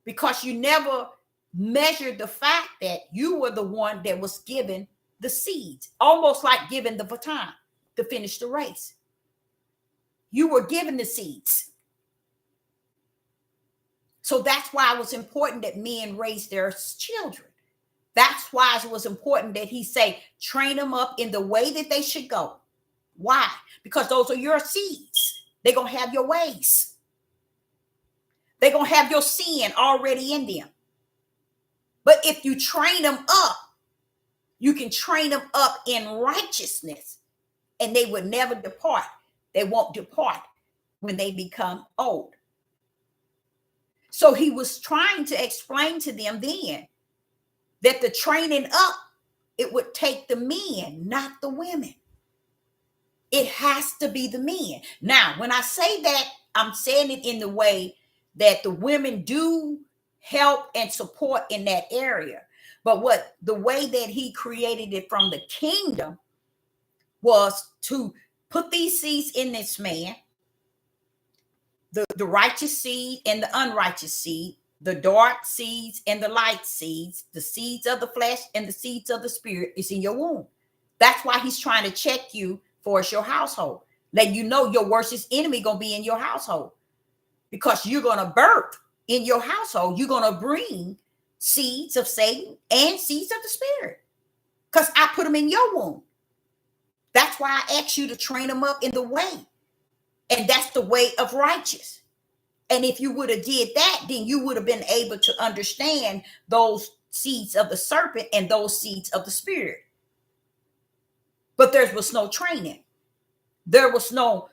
because you never measured the fact that you were the one that was given the seeds, almost like giving the baton to finish the race. You were given the seeds. So that's why it was important that men raise their children. That's why it was important that he say, train them up in the way that they should go. Why? Because those are your seeds. They're going to have your ways. They're going to have your sin already in them. But if you train them up, you can train them up in righteousness, and they will never depart. They won't depart when they become old. So he was trying to explain to them then that the training up, it would take the men, not the women. It has to be the men. Now, when I say that, I'm saying it in the way that the women do help and support in that area. But what the way that he created it from the kingdom was to put these seeds in this man, the righteous seed and the unrighteous seed, the dark seeds and the light seeds, the seeds of the flesh and the seeds of the spirit is in your womb. That's why he's trying to check you for it's your household. Let you know your worst enemy going to be in your household, because you're going to birth in your household. You're going to bring seeds of Satan and seeds of the Spirit, because I put them in your womb. That's why I asked you to train them up in the way. And that's the way of righteous. And if you would have did that, then you would have been able to understand those seeds of the serpent and those seeds of the Spirit. But there was no training. There was no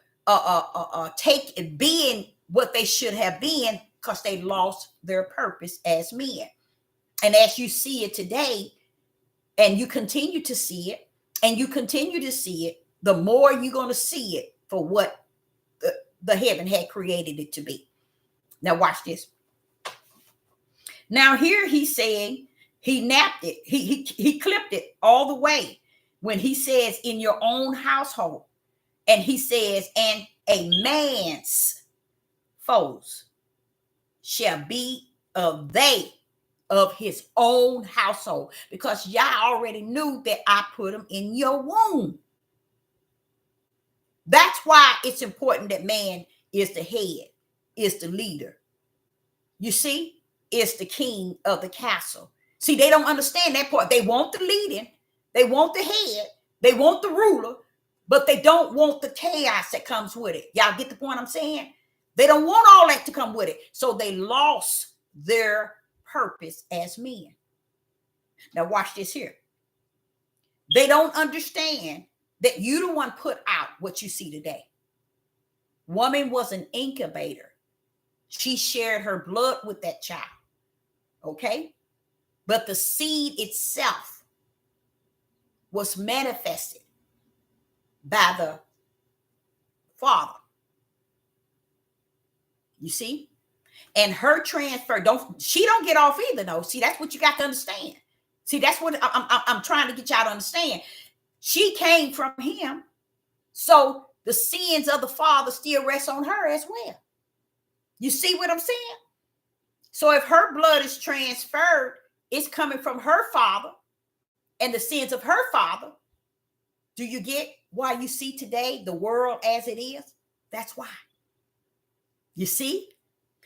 being what they should have been, because they lost their purpose as men. And as you see it today, and you continue to see it, and you continue to see it, the more you're going to see it for what the heaven had created it to be. Now watch this. Now here he's saying he napped it. He clipped it all the way when he says in your own household. And he says, and a man's foes shall be of his own household, because y'all already knew that I put him in your womb. That's why it's important that man is the head, is the leader. You see, is the king of the castle. See, they don't understand that part. They want the leading, they want the head, they want the ruler, but they don't want the chaos that comes with it. Y'all get the point I'm saying? They don't want all that to come with it. So they lost their purpose as men. Now watch this here. They don't understand that you the one put out what you see today. Woman was an incubator. She shared her blood with that child. Okay? But the seed itself was manifested by the Father. You see? And her transfer, she don't get off either, though. See, that's what you got to understand. See, that's what I'm trying to get y'all to understand. She came from him, so the sins of the Father still rest on her as well. You see what I'm saying? So if her blood is transferred, it's coming from her father and the sins of her father. Do you get why you see today the world as it is? That's why. You see?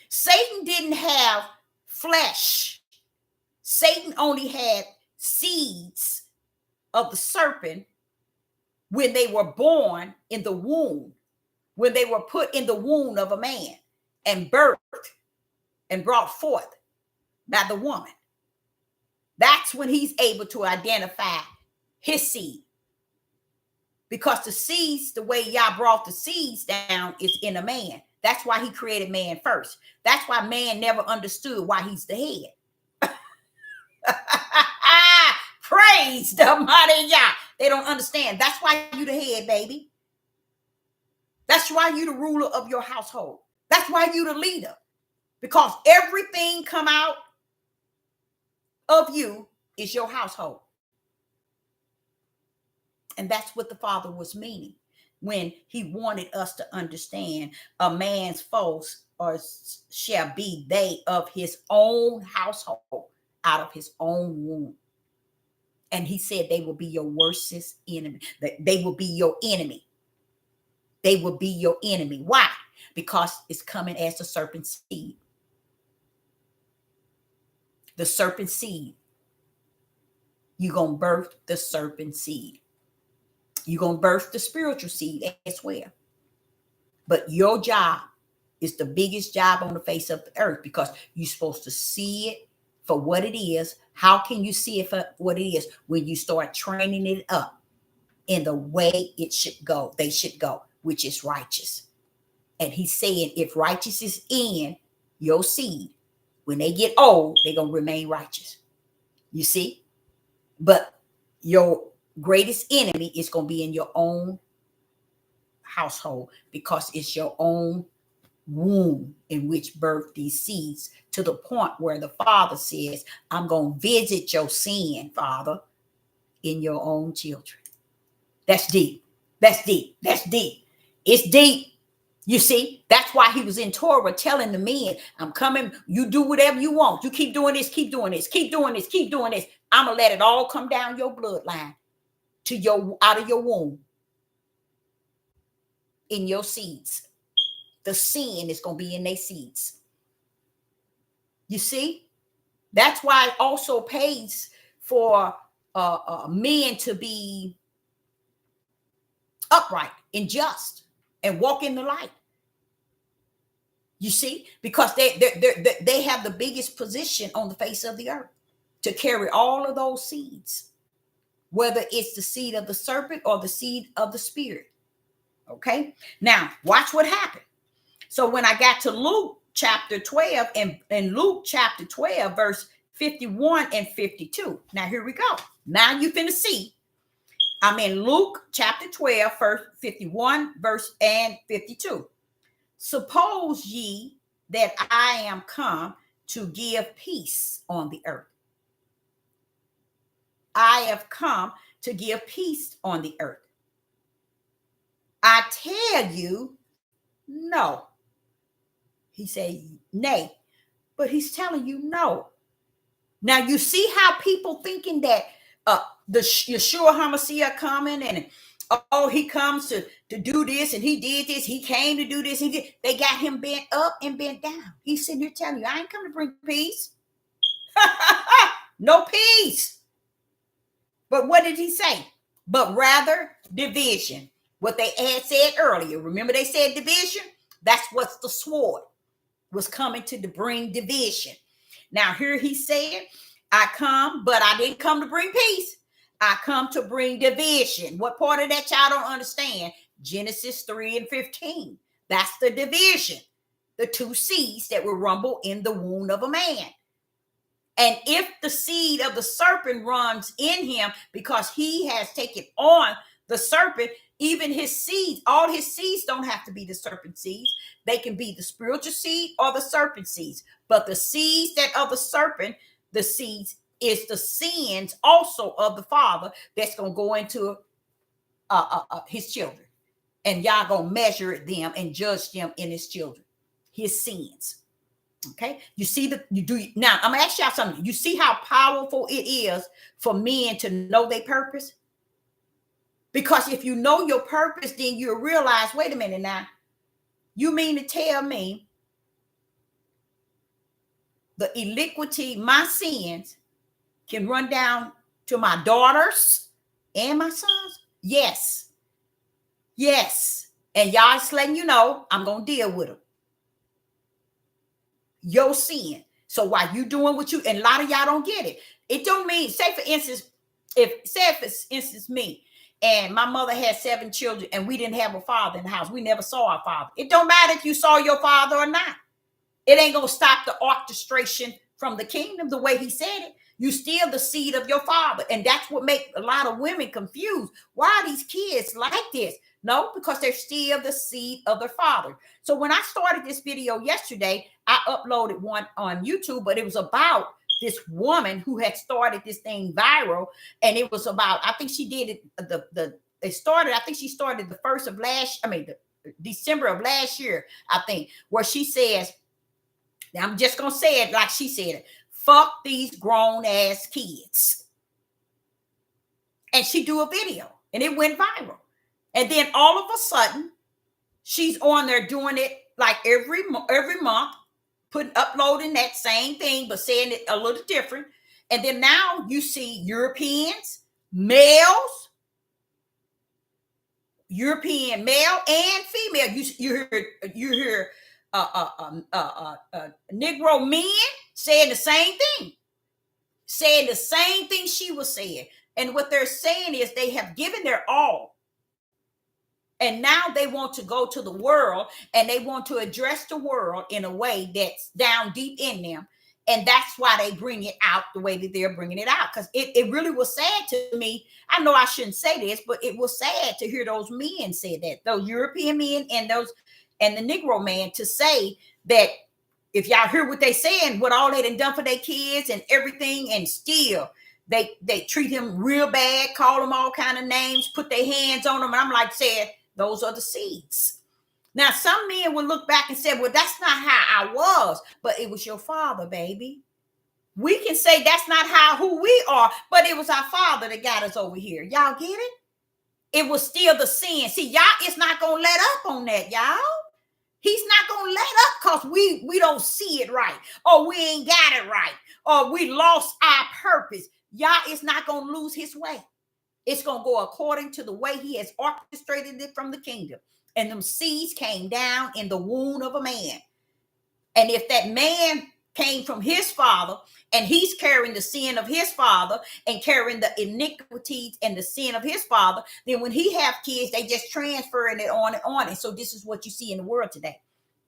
Satan didn't have flesh. Satan only had seeds of the serpent when they were born in the womb, when they were put in the womb of a man and birthed and brought forth by the woman. That's when he's able to identify his seed. Because the seeds, the way Yah brought the seeds down is in a man. That's why he created man first. That's why man never understood why he's the head. Praise the mighty Yah. They don't understand. That's why you the head, baby. That's why you the ruler of your household. That's why you the leader. Because everything come out of you is your household. And that's what the Father was meaning when he wanted us to understand a man's foes or shall be they of his own household, out of his own womb. And he said they will be your worstest enemy. They will be your enemy. They will be your enemy. Why? Because it's coming as the serpent seed. The serpent seed. You're going to birth the serpent seed. You're going to birth the spiritual seed as well. But your job is the biggest job on the face of the earth, because you're supposed to see it for what it is. How can you see it for what it is? When you start training it up in the way it should go, they should go, which is righteous. And he's saying if righteous is in your seed, when they get old, they're going to remain righteous. You see? But your greatest enemy is going to be in your own household, because it's your own womb in which birth these seeds, to the point where the Father says, I'm going to visit your sin, Father, in your own children. That's deep. That's deep. That's deep. It's deep. You see, that's why he was in Torah telling the men, I'm coming. You do whatever you want. You keep doing this, keep doing this, keep doing this, keep doing this. I'm going to let it all come down your bloodline to your, out of your womb, in your seeds. The sin is going to be in their seeds. You see, that's why it also pays for men to be upright and just and walk in the light. You see, because they have the biggest position on the face of the earth to carry all of those seeds, whether it's the seed of the serpent or the seed of the spirit. Okay, now watch what happened. So when I got to Luke chapter 12 and Luke chapter 12, verse 51 and 52. Now here we go. Now you finna see. I'm in Luke chapter 12, verse 51, verse and 52. Suppose ye that I am come to give peace on the earth. I have come to give peace on the earth. I tell you, no. He said, nay, but he's telling you no. Now you see how people thinking that the Yeshua HaMashiach coming and oh, he comes to do this and he did this. He came to do this. They got him bent up and bent down. He's sitting here telling you, I ain't come to bring peace. No peace. But what did he say? But rather division. What they had said earlier. Remember they said division? That's what the sword was coming to bring division. Now here he said, I come, but I didn't come to bring peace. I come to bring division. What part of that y'all don't understand? Genesis 3 and 15. That's the division. The two seeds that will rumble in the womb of a man. And if the seed of the serpent runs in him, because he has taken on the serpent, even his seeds, all his seeds don't have to be the serpent seeds. They can be the spiritual seed or the serpent seeds. But the seeds that of the serpent, the seeds is the sins also of the father that's going to go into his children. And y'all going to measure them and judge them in his children, his sins. Okay, you see that you do now. I'm gonna ask y'all something. You see how powerful it is for men to know their purpose? Because if you know your purpose, then you'll realize, wait a minute now, you mean to tell me the iniquity, my sins, can run down to my daughters and my sons? Yes. Yes. And y'all just letting you know, I'm gonna deal with them. Your sin. So while you doing what you, and a lot of y'all don't get it. It don't mean, say for instance, me and my mother had 7 children and we didn't have a father in the house. We never saw our father. It don't matter if you saw your father or not. It ain't gonna stop the orchestration from the kingdom the way he said it. You still the seed of your father. And that's what makes a lot of women confused. Why are these kids like this? No, because they're still the seed of their father. So when I started this video yesterday, I uploaded one on YouTube, but it was about this woman who had started this thing viral. And it was about, I think she did it, I think she started the December of last year, I think, where she says, now I'm just going to say it like she said it, fuck these grown ass kids. And she do a video and it went viral. And then all of a sudden, she's on there doing it like every month, uploading that same thing, but saying it a little different. And then now you see Europeans, males, European male and female. You hear Negro men saying the same thing she was saying. And what they're saying is they have given their all. And now they want to go to the world and they want to address the world in a way that's down deep in them. And that's why they bring it out the way that they're bringing it out. Because it really was sad to me. I know I shouldn't say this, but it was sad to hear those men say that. Those European men and the Negro man to say that if y'all hear what they saying, what all they done for their kids and everything, and still they treat him real bad, call them all kind of names, put their hands on them. And I'm like saying, those are the seeds. Now, some men will look back and say, well, that's not how I was, but it was your father, baby. We can say that's not who we are, but it was our father that got us over here. Y'all get it? It was still the sin. See, y'all is not going to let up on that, y'all. He's not going to let up because we don't see it right, or we ain't got it right, or we lost our purpose. Y'all is not going to lose his way. It's going to go according to the way he has orchestrated it from the kingdom. And them seeds came down in the womb of a man. And if that man came from his father and he's carrying the sin of his father and carrying the iniquities and the sin of his father, then when he have kids, they just transferring it on and on. And so this is what you see in the world today.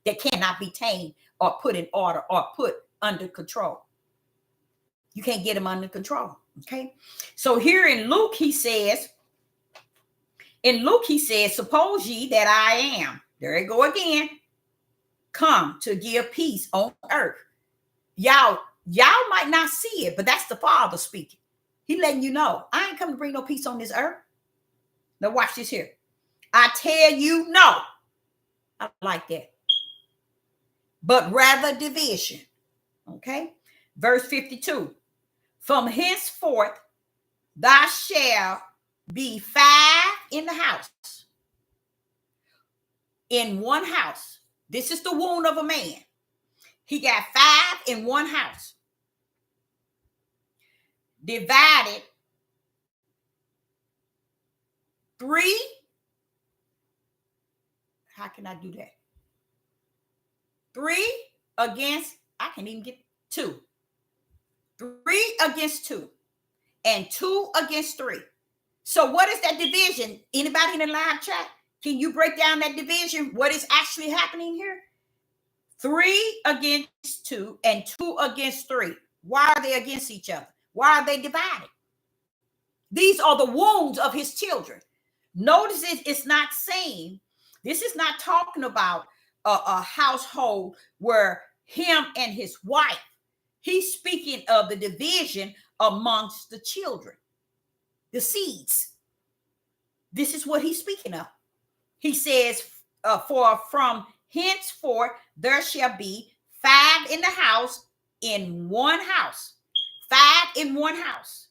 They cannot be tamed or put in order or put under control. You can't get them under control. Okay. So here in Luke, he says, suppose ye that I am, there you go again, come to give peace on earth. Y'all might not see it, but that's the Father speaking. He letting you know, I ain't come to bring no peace on this earth. Now watch this here. I tell you no. I like that. But rather division. Okay. Verse 52. From henceforth, thou shalt be 5 in the house. In one house. This is the wound of a man. He got 5 in one house. Divided 3. How can I do that? 3 against, I can even get 2. 3 against 2. And 2 against 3. So what is that division? Anybody in the live chat? Can you break down that division? What is actually happening here? 3 against 2 and 2 against 3. Why are they against each other? Why are they divided? These are the wounds of his children. Notice it's not saying, this is not talking about a household where him and his wife. He's speaking of the division amongst the children, the seeds. This is what he's speaking of. He says, for from henceforth there shall be 5 in the house, in one house. 5 in one house.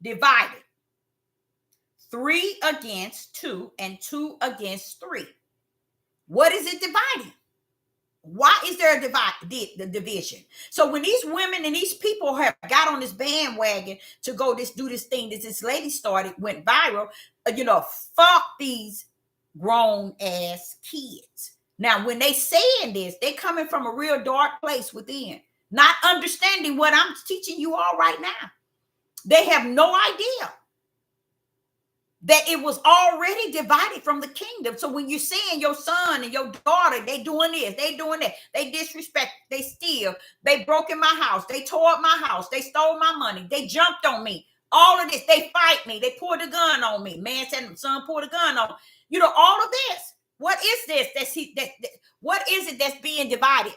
Divided. 3 against 2 and 2 against 3. What is it dividing? Why is there the division? So when these women and these people have got on this bandwagon to go do this thing that this lady started, went viral, fuck these grown ass kids. Now, when they saying this, they coming from a real dark place within, not understanding what I'm teaching you all right now. They have no idea that it was already divided from the kingdom. So when you're seeing your son and your daughter, they doing this, they doing that, they disrespect, they steal, they broke in my house, they tore up my house, they stole my money, they jumped on me, all of this, they fight me, they pulled a gun on me. Man said, son pulled a gun on me. All of this. What is this? What is it that's being divided?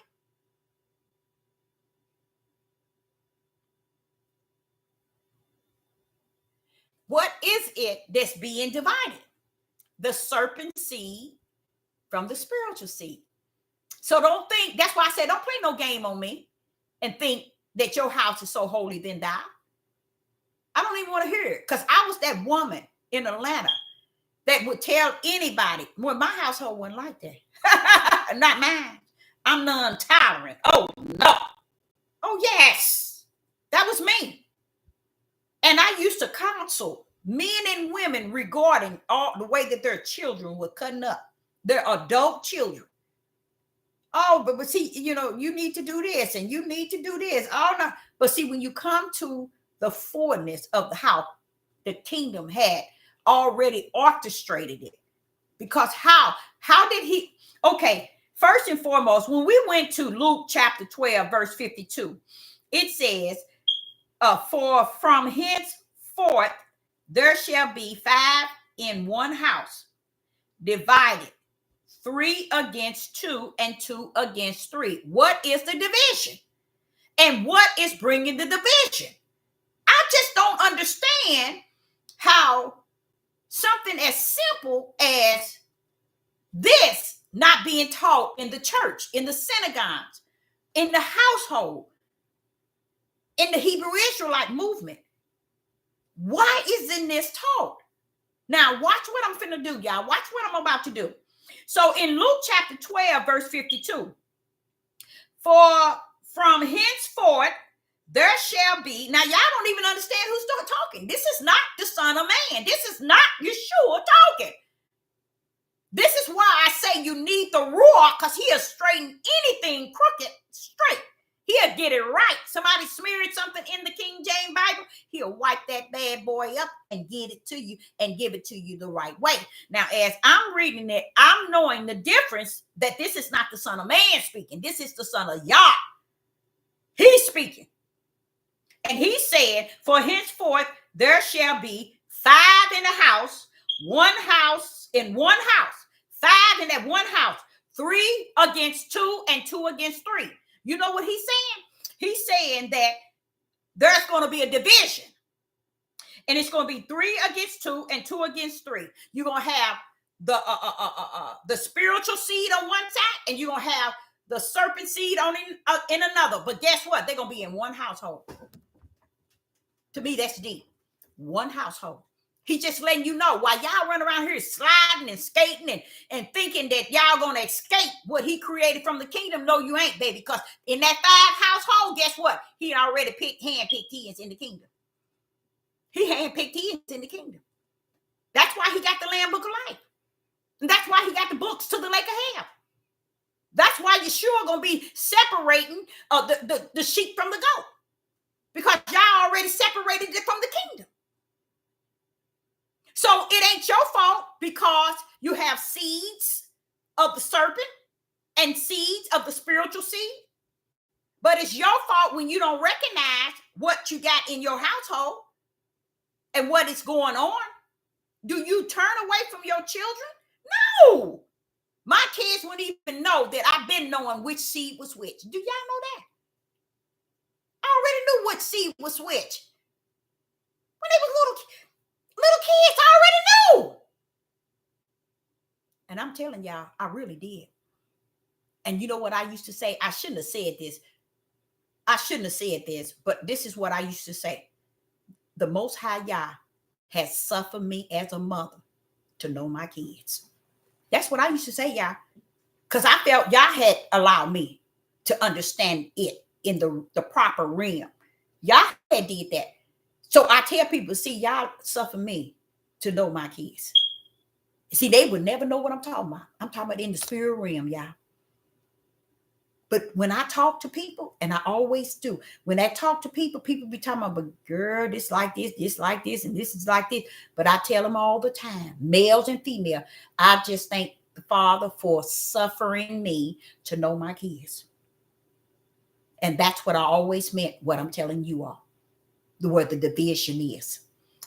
What is it that's being divided? The serpent seed from the spiritual seed. So don't think, that's why I said, don't play no game on me and think that your house is so holy than thou. I don't even want to hear it, because I was that woman in Atlanta that would tell anybody, well, my household wasn't like that. Not mine. I'm non-tolerant. Oh, no. Oh, yes. That was me. And I used to counsel men and women regarding all the way that their children were cutting up, their adult children. Oh, but see, you need to do this and you need to do this. Oh, no. But see, when you come to the fullness of how the kingdom had already orchestrated it, because how did he? Okay, first and foremost, when we went to Luke chapter 12, verse 52, it says, for from henceforth there shall be 5 in one house, divided 3 against 2 and 2 against 3. What is the division? And what is bringing the division? I just don't understand how something as simple as this not being taught in the church, in the synagogues, in the household, in the Hebrew Israelite movement. Why isn't this taught? Now, watch what I'm finna do, y'all. Watch what I'm about to do. So in Luke chapter 12, verse 52, for from henceforth there shall be, now y'all don't even understand who's talking. This is not the Son of Man. This is not Yeshua talking. This is why I say you need the Ruach, because he'll straighten anything crooked straight. He'll get it right. Somebody smeared something in the King James Bible, he'll wipe that bad boy up and get it to you and give it to you the right way. Now, as I'm reading it, I'm knowing the difference, that this is not the Son of Man speaking. This is the Son of Yah. He's speaking. And he said, for henceforth there shall be 5 in a house, one house in one house, 5 in that one house, 3 against 2 and 2 against 3. You know what he's saying? He's saying that there's going to be a division. And it's going to be 3 against 2 and 2 against 3. You're going to have the spiritual seed on one side, and you're going to have the serpent seed on in another. But guess what? They're going to be in one household. To me, that's deep. One household. He's just letting you know, while y'all run around here sliding and skating and thinking that y'all going to escape what he created from the kingdom. No, you ain't, baby. Because in that 5 household, guess what? He already handpicked his in the kingdom. He handpicked his in the kingdom. That's why he got the Lamb Book of Life. And that's why he got the books to the lake of hell. That's why Yeshua going to be separating the sheep from the goat. Because y'all already separated it from the kingdom. So it ain't your fault because you have seeds of the serpent and seeds of the spiritual seed. But it's your fault when you don't recognize what you got in your household and what is going on. Do you turn away from your children? No. My kids wouldn't even know that I've been knowing which seed was which. Do y'all know that? I already knew which seed was which. When they were little kids, I already knew. And I'm telling y'all, I really did. And you know what I used to say? I shouldn't have said this, but this is what I used to say. The Most High Yah has suffered me as a mother to know my kids. That's what I used to say, y'all. Because I felt y'all had allowed me to understand it in the proper realm. Y'all had did that. So I tell people, see, y'all suffer me to know my kids. See, they would never know what I'm talking about. I'm talking about in the spirit realm, y'all. But when I talk to people, and I always do, when I talk to people, people be talking about, but girl, this like this, and this is like this. But I tell them all the time, males and female, I just thank the Father for suffering me to know my kids. And that's what I always meant, what I'm telling you all, where the division is.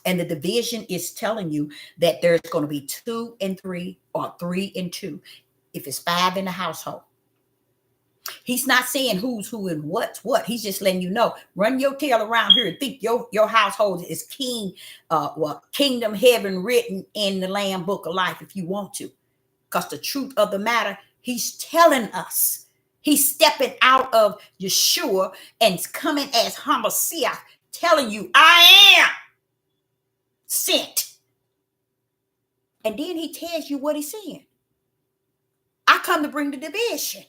And the division is telling you that there's going to be 2 and 3 or 3 and 2 if it's 5 in the household. He's not saying who's who and what's what. He's just letting you know, run your tail around here and think your household is kingdom heaven written in the Lamb Book of Life if you want to. Because the truth of the matter, he's telling us. He's stepping out of Yeshua and coming as Hamashiach, telling you, I am sent. And then he tells you what he's saying. I come to bring the division.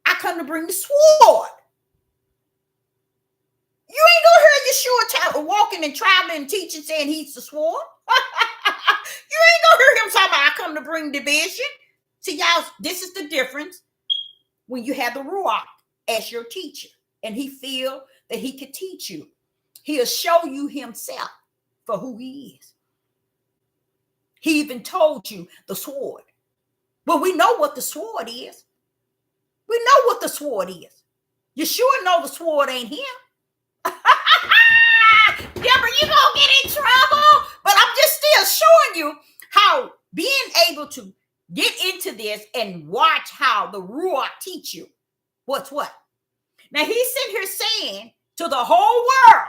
I come to bring the sword. You ain't gonna hear Yeshua walking and traveling and teaching saying he's the sword. You ain't gonna hear him talking about I come to bring division. See, y'all, this is the difference when you have the Ruach as your teacher and he feel that he can teach you. He'll show you himself for who he is. He even told you the sword. Well, we know what the sword is. We know what the sword is. You sure know the sword ain't him. Deborah, you gonna get in trouble. But I'm just still showing you how being able to get into this and watch how the Ruach teach you what's what. Now he's sitting here saying to the whole world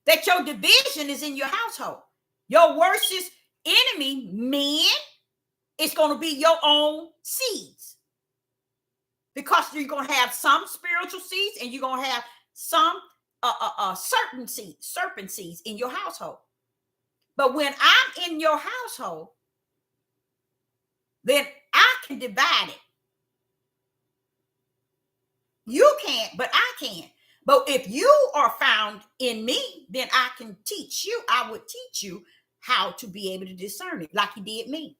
that your division is in your household. Your worstest enemy, men, is going to be your own seeds. Because you're going to have some spiritual seeds and you're going to have some serpent seeds in your household. But when I'm in your household, then I can divide it. You can't, but I can. But if you are found in me, then I can teach you. I would teach you how to be able to discern it like he did me.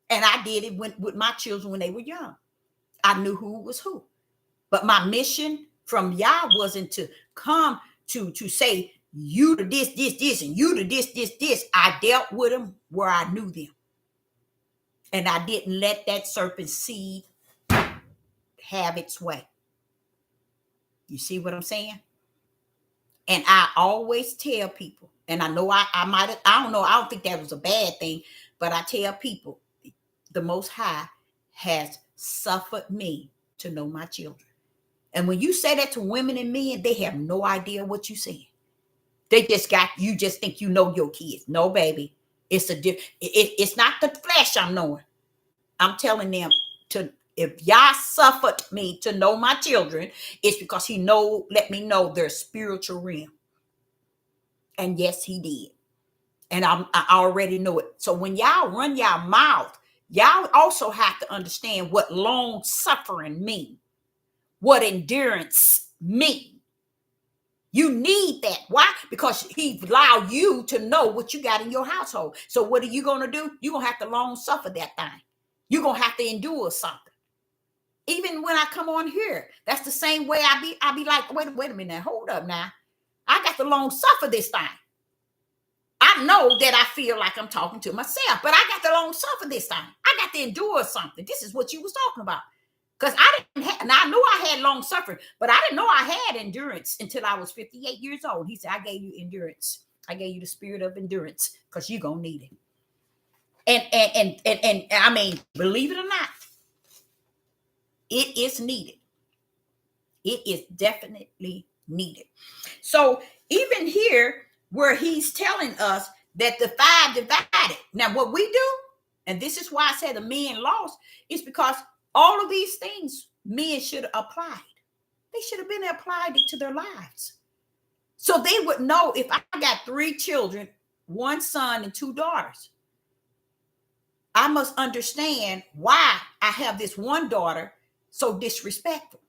And I did it with my children when they were young. I knew who was who. But my mission from Yah wasn't to come to say, you to this, and you to this. I dealt with them where I knew them. And I didn't let that serpent seed have its way. You see what I'm saying? And I always tell people, and I know I don't think that was a bad thing, but I tell people, the Most High has suffered me to know my children. And when you say that to women and men, they have no idea what you're saying. They just got, you just think you know your kids. No, baby. It's it's not the flesh I'm knowing. I'm telling them to, if Yah suffered me to know my children, it's because he let me know their spiritual realm. And yes, he did. And I already know it. So when y'all run y'all mouth, y'all also have to understand what long suffering mean, what endurance mean. You need that. Why? Because he allowed you to know what you got in your household. So what are you going to do? You're going to have to long suffer that thing. You're going to have to endure something. Even when I come on here, that's the same way I be like, wait a minute, now, hold up now. I got to long suffer this thing. I know that I feel like I'm talking to myself, but I got to long suffer this time. I got to endure something. This is what you was talking about. Because I didn't have, and I knew I had long suffering, but I didn't know I had endurance until I was 58 years old. He said, I gave you endurance. I gave you the spirit of endurance because you're going to need it. And I mean, believe it or not, it is needed. It is definitely needed. So even here, where he's telling us that the five divided. Now, what we do, and this is why I said the men lost, is because all of these things men should have applied. They should have been applied it to their lives. So they would know, if I got 3 children, 1 son and 2 daughters, I must understand why I have this one daughter so disrespectful.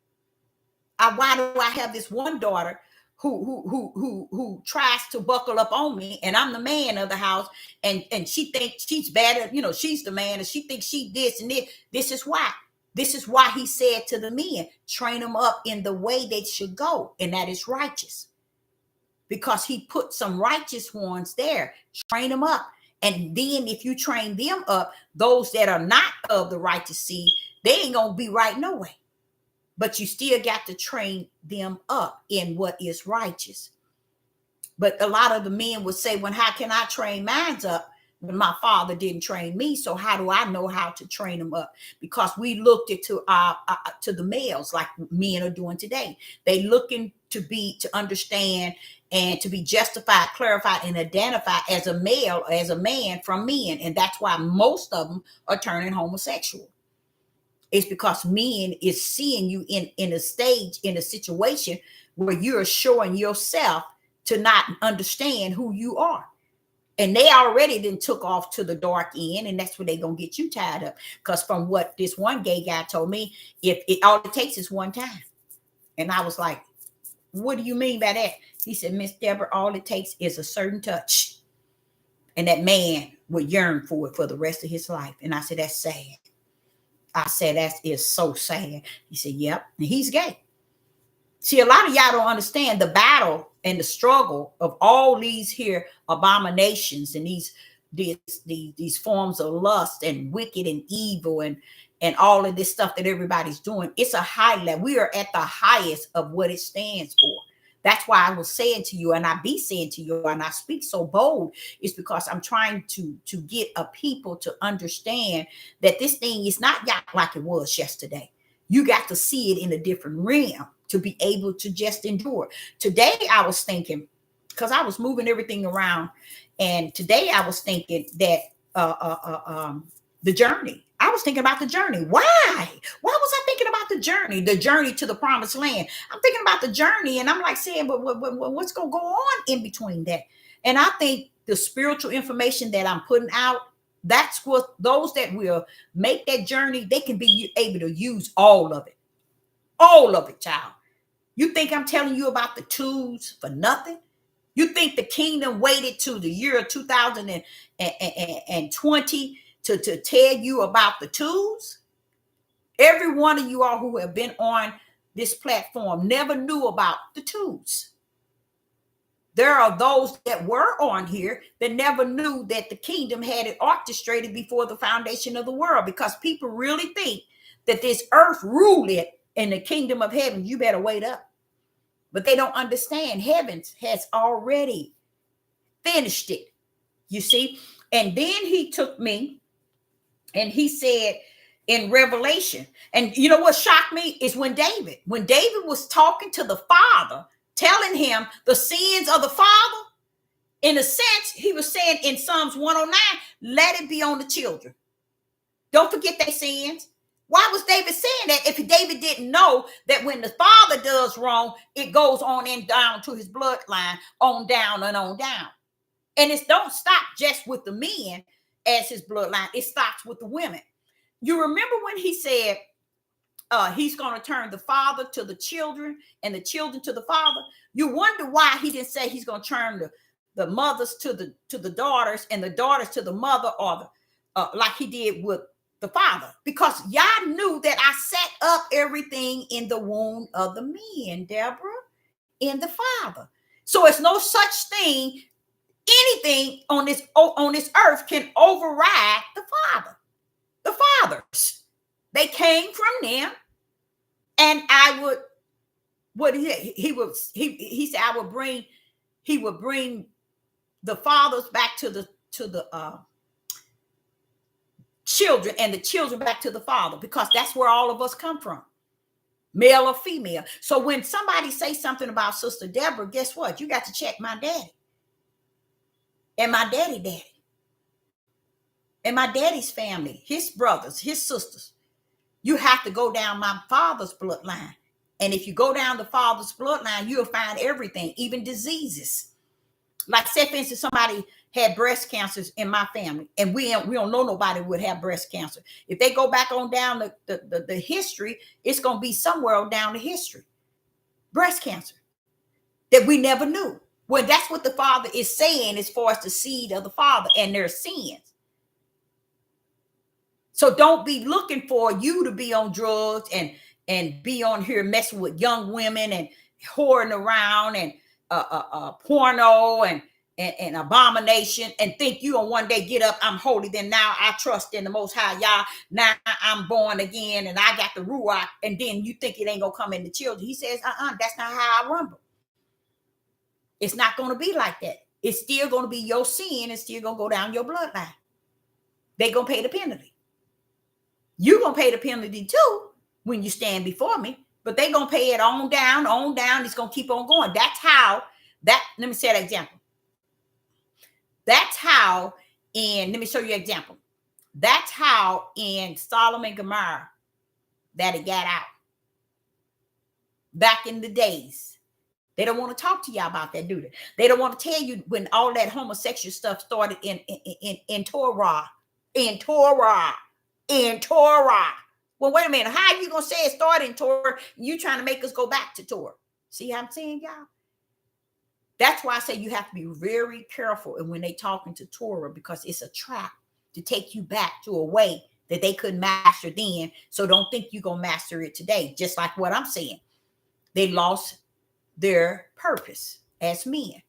Why do I have this one daughter who tries to buckle up on me, and I'm the man of the house, and she thinks she's better, she's the man, and she thinks she this and this. This is why he said to the men, train them up in the way they should go, and that is righteous. Because he put some righteous ones there, train them up. And then if you train them up, those that are not of the righteous seed, they ain't gonna be right no way. But you still got to train them up in what is righteous. But a lot of the men would say, well, how can I train mine up when my father didn't train me? So how do I know how to train them up? Because we looked into to the males like men are doing today. They looking to understand and to be justified, clarified, and identified as a male, as a man from men. And that's why most of them are turning homosexual. It's because men is seeing you in a stage, in a situation where you're showing yourself to not understand who you are. And they already then took off to the dark end, and that's where they're going to get you tied up. Because from what this one gay guy told me, all it takes is one time. And I was like, what do you mean by that? He said, Miss Deborah, all it takes is a certain touch. And that man would yearn for it for the rest of his life. And I said, that's sad. I said, that is so sad. He said, yep. And he's gay. See, a lot of y'all don't understand the battle and the struggle of all these here abominations and these forms of lust and wicked and evil and all of this stuff that everybody's doing. It's a high level. We are at the highest of what it stands for. That's why I was saying to you, and I be saying to you, and I speak so bold, is because I'm trying to get a people to understand that this thing is not like it was yesterday. You got to see it in a different realm to be able to just endure. Today I was thinking, because I was moving everything around, and today I was thinking that the journey. I was thinking about the journey. Why was I thinking about the journey to the promised land? I'm thinking about the journey, and I'm like saying, but what's going to go on in between that? And I think the spiritual information that I'm putting out, that's what those that will make that journey, they can be able to use all of it, child. You think I'm telling you about the tools for nothing? You think the kingdom waited to the year 2020 to tell you about the tools? Every one of you all who have been on this platform never knew about the tools. There are those that were on here that never knew that the kingdom had it orchestrated before the foundation of the world, because people really think that this earth ruled it in the kingdom of heaven. You better wait up. But they don't understand heaven has already finished it. You see? And then he took me and he said, in Revelation. And you know what shocked me is when David was talking to the Father, telling him the sins of the Father, in a sense, he was saying in Psalms 109, let it be on the children. Don't forget their sins. Why was David saying that if David didn't know that when the father does wrong, it goes on and down to his bloodline, on down and on down. And it don't stop just with the men as his bloodline. It stops with the women. You remember when he said he's going to turn the father to the children and the children to the father? You wonder why he didn't say he's going to turn the mothers to the daughters and the daughters to the mother, or like he did with the father, because y'all knew that I set up everything in the womb of the men, Deborah, in the father. So it's no such thing. Anything on this earth can override the father. The fathers, they came from them, and I would. What he said, I would bring. He would bring the fathers back to the children, and the children back to the father, because that's where all of us come from, male or female. So when somebody say something about Sister Deborah, guess what? You got to check my daddy and my daddy and my daddy's family, his brothers, his sisters. You have to go down my father's bloodline. And if you go down the father's bloodline, you'll find everything, even diseases. Like, say, for instance, somebody had breast cancers in my family, and we don't know nobody would have breast cancer. If they go back on down the history, it's going to be somewhere on down the history. Breast cancer that we never knew. Well, that's what the Father is saying as far as the seed of the Father and their sins. So don't be looking for you to be on drugs and be on here messing with young women and whoring around and porno and abomination, and think you will one day get up, I'm holy, then now I trust in the Most High Yah, now I'm born again and I got the Ruach, and then you think it ain't gonna come in the children. He says, that's not how I rumble. It's not gonna be like that. It's still gonna be your sin. It's still gonna go down your bloodline. They gonna pay the penalty. You gonna pay the penalty too when you stand before me, but they gonna pay it on down. It's gonna keep on going. That's how that, let me say an example. That's how let me show you an example. That's how in Sodom and Gomorrah that it got out. Back in the days. They don't want to talk to y'all about that, do they? They don't want to tell you when all that homosexual stuff started in Torah. In Torah. Well, wait a minute. How are you going to say it started in Torah? You trying to make us go back to Torah. See how I'm saying, y'all? That's why I say you have to be very careful and when they talking to Torah, because it's a trap to take you back to a way that they couldn't master then. So don't think you're going to master it today. Just like what I'm saying. They lost their purpose as men.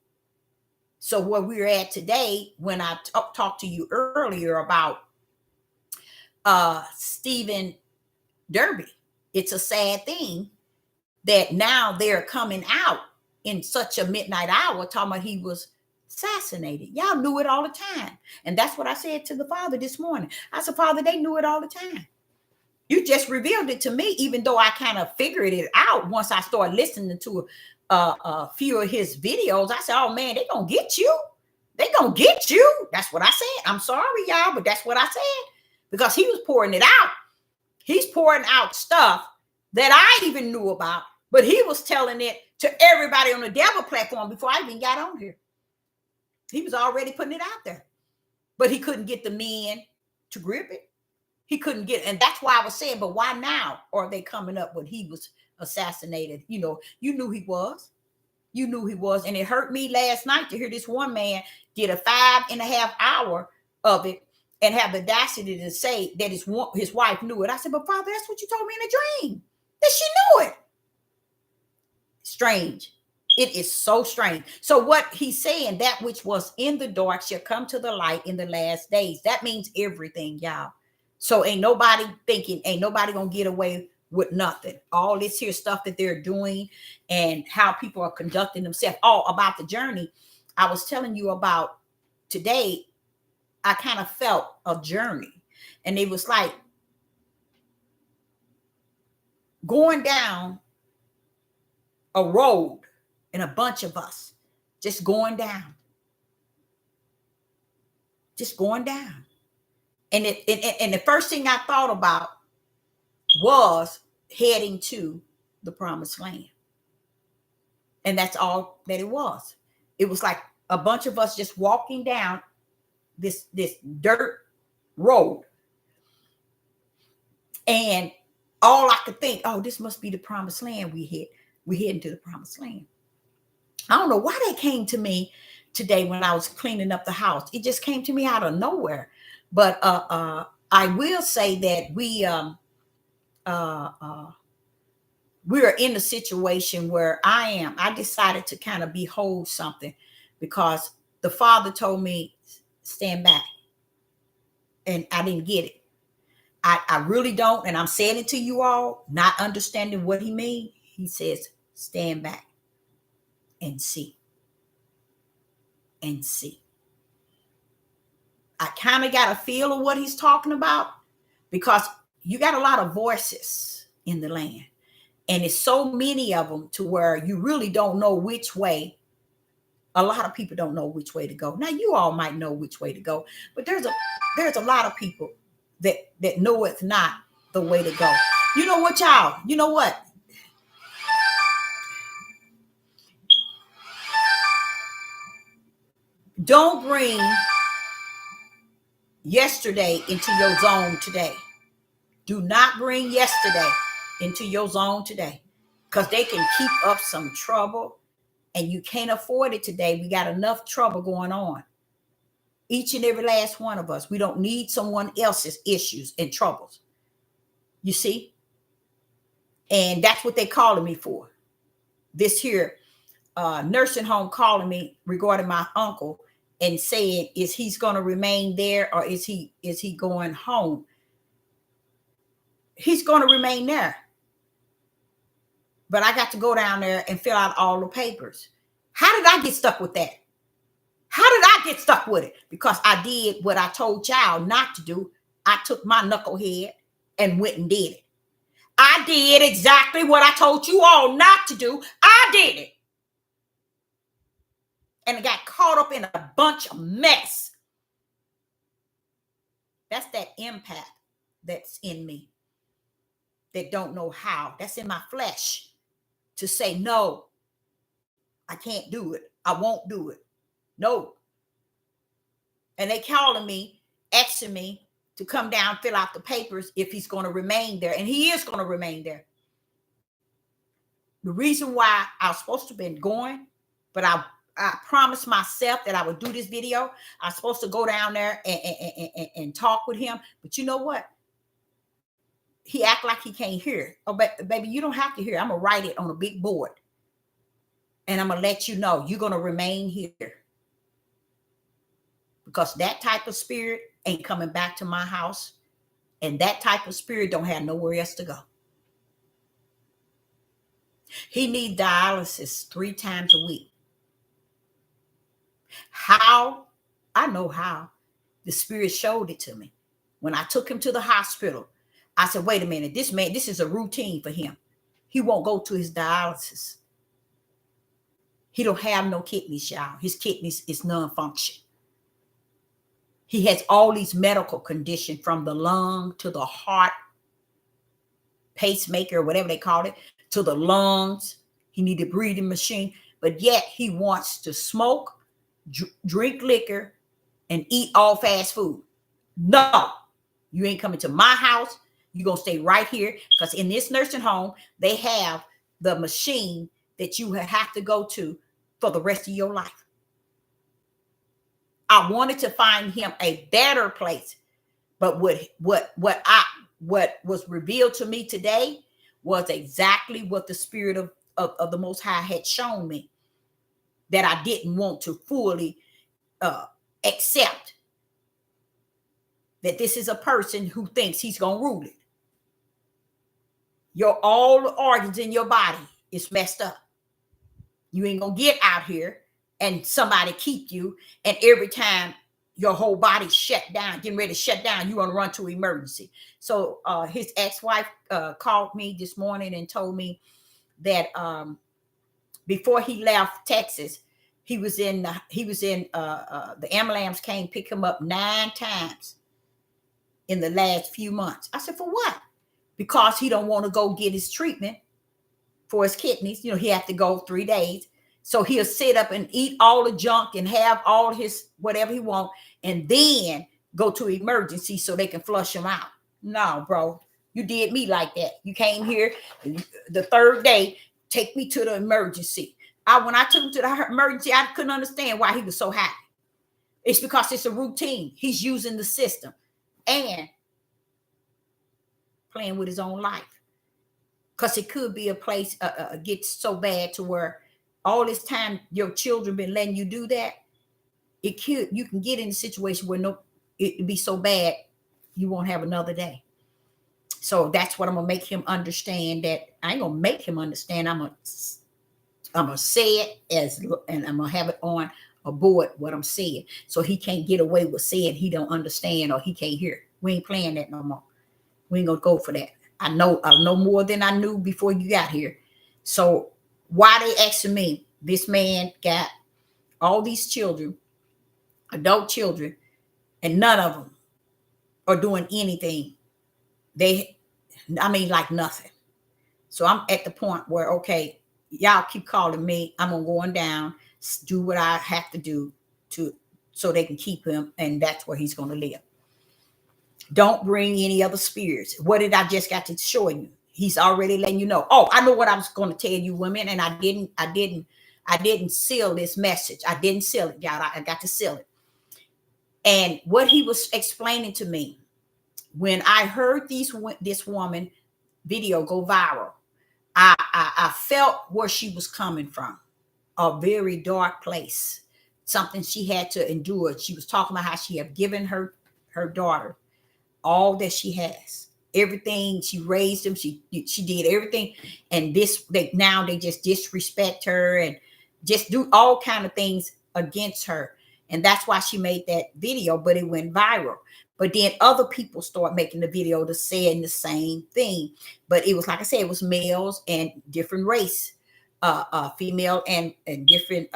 So where we're at today, when I talked to you earlier about Stephen Derby, it's a sad thing that now they're coming out in such a midnight hour talking about he was assassinated. Y'all knew it all the time. And that's what I said to the Father this morning. I said, Father, they knew it all the time. You just revealed it to me, even though I kind of figured it out once I started listening to a few of his videos. I said, oh man, they gonna get you. They gonna get you. That's what I said. I'm sorry, y'all, but that's what I said. Because he was pouring it out. He's pouring out stuff that I even knew about, but he was telling it to everybody on the devil platform before I even got on here. He was already putting it out there, but he couldn't get the men to grip it. He couldn't get, and that's why I was saying, but why now are they coming up when he was assassinated? You know, you knew he was. You knew he was. And it hurt me last night to hear this one man did a 5.5 hour of it and have the audacity to say that his wife knew it. I said, but Father, that's what you told me in a dream, that she knew it. Strange. It is so strange. So what he's saying, that which was in the dark shall come to the light in the last days. That means everything, y'all. So ain't nobody gonna get away with nothing. All this here stuff that they're doing and how people are conducting themselves. Oh, about the journey. I was telling you about today. I kind of felt a journey, and it was like going down a road, and a bunch of us just going down. Just going down. And and the first thing I thought about was heading to the promised land. And that's all that it was. It was like a bunch of us just walking down this dirt road. And all I could think, oh, this must be the promised land we hit. We heading to the promised land. I don't know why that came to me today when I was cleaning up the house. It just came to me out of nowhere. But I will say that we're in a situation where I decided to kind of behold something, because the Father told me, stand back. And I didn't get it. I really don't. And I'm saying it to you all, not understanding what he means. He says, stand back and see. And see. I kind of got a feel of what he's talking about, because you got a lot of voices in the land. And it's so many of them to where you really don't know which way. A lot of people don't know which way to go. Now, you all might know which way to go, but there's a lot of people that know it's not the way to go. You know what, y'all? You know what? Don't bring yesterday into your zone today. Do not bring yesterday into your zone today, because they can keep up some trouble, and you can't afford it today. We got enough trouble going on. Each and every last one of us. We don't need someone else's issues and troubles. You see? And that's what they calling me for. This here nursing home calling me regarding my uncle and saying, is he's going to remain there, or is he going home? He's going to remain there. But I got to go down there and fill out all the papers. How did I get stuck with that? How did I get stuck with it? Because I did what I told y'all not to do. I took my knucklehead and went and did it. I did exactly what I told you all not to do. I did it. And I got caught up in a bunch of mess. That's that empath that's in me that don't know how. That's in my flesh to say, no, I can't do it. I won't do it. No. And they calling me, asking me to come down, fill out the papers if he's going to remain there. And he is going to remain there. The reason why I was supposed to have been going, but I promised myself that I would do this video. I was supposed to go down there and talk with him. But you know what? He act like he can't hear. Oh, baby, you don't have to hear. I'm going to write it on a big board. And I'm going to let you know you're going to remain here. Because that type of spirit ain't coming back to my house. And that type of spirit don't have nowhere else to go. He needs dialysis 3 times a week. How? I know how. The spirit showed it to me. When I took him to the hospital, I said, wait a minute, this man, this is a routine for him. He won't go to his dialysis. He don't have no kidneys, y'all. His kidneys is non-function. He has all these medical conditions, from the lung to the heart, pacemaker, whatever they call it, to the lungs. He needs a breathing machine, but yet he wants to smoke, drink liquor, and eat all fast food. No, you ain't coming to my house. You're going to stay right here, because in this nursing home, they have the machine that you have to go to for the rest of your life. I wanted to find him a better place, but what was revealed to me today was exactly what the Spirit of the Most High had shown me, that I didn't want to fully accept, that this is a person who thinks he's going to rule it. All the organs in your body is messed up. You ain't going to get out here and somebody keep you. And every time your whole body shut down, getting ready to shut down. You want to run to emergency. So his ex-wife called me this morning and told me that before he left Texas, the ambulance came pick him up 9 times in the last few months. I said, for what? Because he don't want to go get his treatment for his kidneys. You know, he have to go 3 days. So he'll sit up and eat all the junk and have all his whatever he want, and then go to emergency so they can flush him out. No, bro, you did me like that. You came here the 3rd day, take me to the emergency. When I took him to the emergency, I couldn't understand why he was so happy. It's because it's a routine. He's using the system and playing with his own life. Because it could be a place gets so bad to where all this time your children been letting you do that. You can get in a situation where it'd be so bad you won't have another day. So that's what I'm gonna make him understand. That I ain't gonna make him understand. I'm gonna say it and I'm gonna have it on a board what I'm saying, so he can't get away with saying he don't understand or he can't hear. We ain't playing that no more. We ain't gonna go for that. I know more than I knew before you got here. So why they asking me? This man got all these children, adult children, and none of them are doing anything. Like nothing. So I'm at the point where, okay, y'all keep calling me. I'm gonna go on down, do what I have to do so they can keep him, and that's where he's gonna live. Don't bring any other spirits. What did I just got to show you? He's already letting you know. Oh, I know what I was going to tell you, women, and I didn't seal this message. I didn't seal it, y'all. I got to seal it. And what he was explaining to me, when I heard this woman video go viral, I felt where she was coming from, a very dark place, something she had to endure. She was talking about how she had given her daughter all that she has, everything. She raised them. She did everything. And now they just disrespect her and just do all kind of things against her. And that's why she made that video, but it went viral. But then other people start making the video to saying the same thing. But it was, like I said, it was males and different race, female and different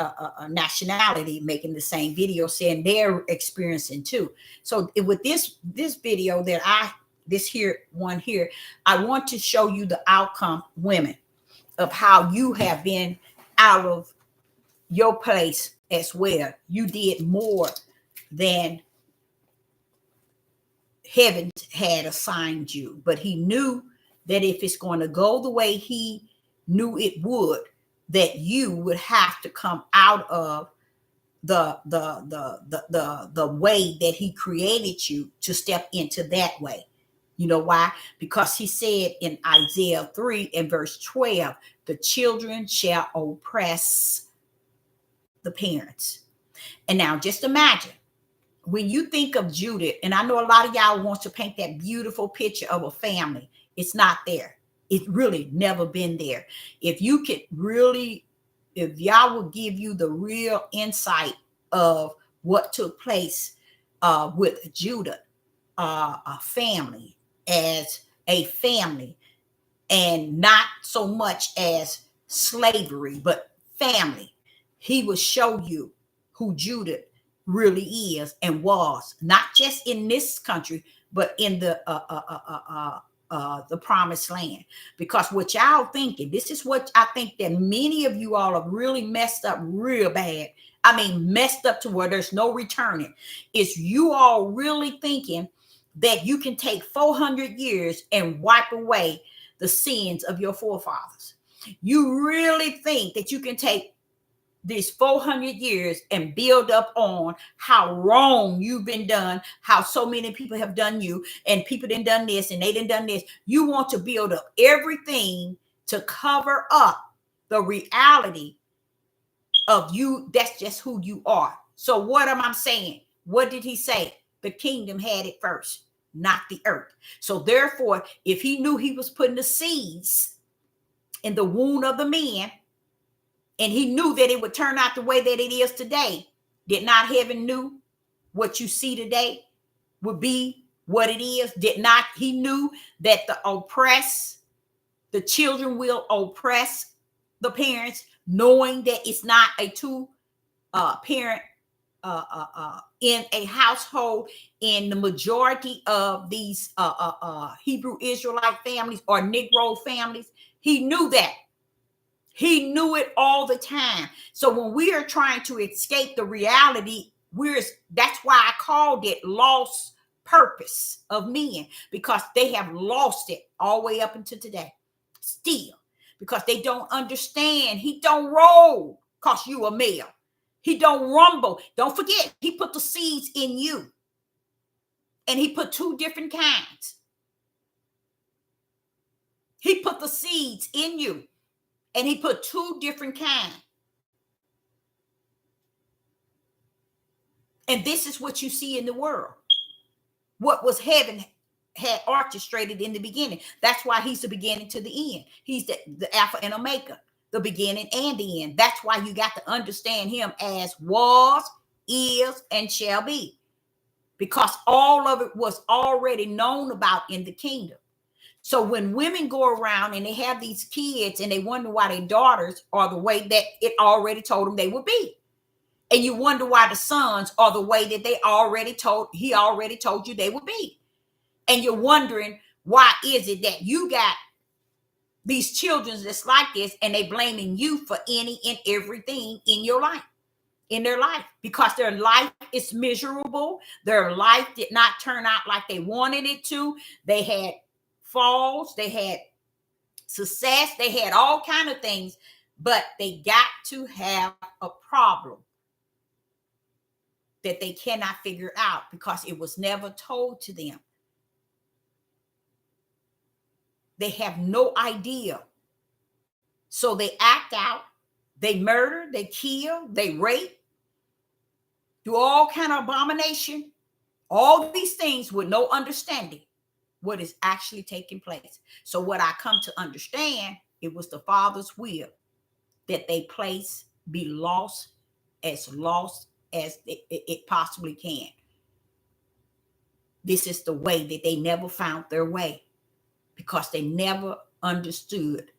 nationality making the same video saying they're experiencing too. So with this video that this one here, I want to show you the outcome, women, of how you have been out of your place as well. You did more than heaven had assigned you, but he knew that if it's going to go the way he knew it would, that you would have to come out of the way that he created you to step into that way. You know why? Because he said in Isaiah 3 and verse 12, the children shall oppress the parents. And now just imagine, when you think of Judith, and I know a lot of y'all want to paint that beautiful picture of a family. It's not there. It's really never been there. If y'all would give you the real insight of what took place with Judah, a family as a family, and not so much as slavery, but family, he will show you who Judah really is and was, not just in this country, but in the promised land. Because what y'all thinking, this is what I think that many of you all have really messed up real bad. I mean, messed up to where there's no returning. Is you all really thinking that you can take 400 years and wipe away the sins of your forefathers? You really think that you can take these 400 years and build up on how wrong you've been done, how so many people have done you, and people didn't done this and they didn't done this. You want to build up everything to cover up the reality of you. That's just who you are. So what am I saying? What did he say? The kingdom had it first, not the earth. So therefore, if he knew he was putting the seeds in the womb of the man, and he knew that it would turn out the way that it is today, did not heaven knew what you see today would be what it is. Did not, he knew that the children will oppress the parents, knowing that it's not a two parent in a household. In the majority of these Hebrew Israelite families or Negro families, he knew that. He knew it all the time. So when we are trying to escape the reality, that's why I called it lost purpose of men, because they have lost it all the way up until today. Still, because they don't understand. He don't roll because you a male. He don't rumble. Don't forget, he put the seeds in you. And he put two different kinds. He put the seeds in you. And he put two different kinds. And this is what you see in the world. What was heaven had orchestrated in the beginning. That's why he's the beginning to the end. He's the Alpha and Omega, the beginning and the end. That's why you got to understand him as was, is, and shall be. Because all of it was already known about in the kingdom. So when women go around and they have these kids and they wonder why their daughters are the way that it already told them they would be. And you wonder why the sons are the way that he already told you they would be. And you're wondering, why is it that you got these children that's like this and they blaming you for any and everything in your life, in their life, because their life is miserable. Their life did not turn out like they wanted it to. They had falls, they had success, they had all kind of things, but they got to have a problem that they cannot figure out because it was never told to them. They have no idea. So they act out, they murder, they kill, they rape, do all kind of abomination, all these things with no understanding what is actually taking place. So what I come to understand, it was the Father's will that they be lost as it possibly can. This is the way that they never found their way, because they never understood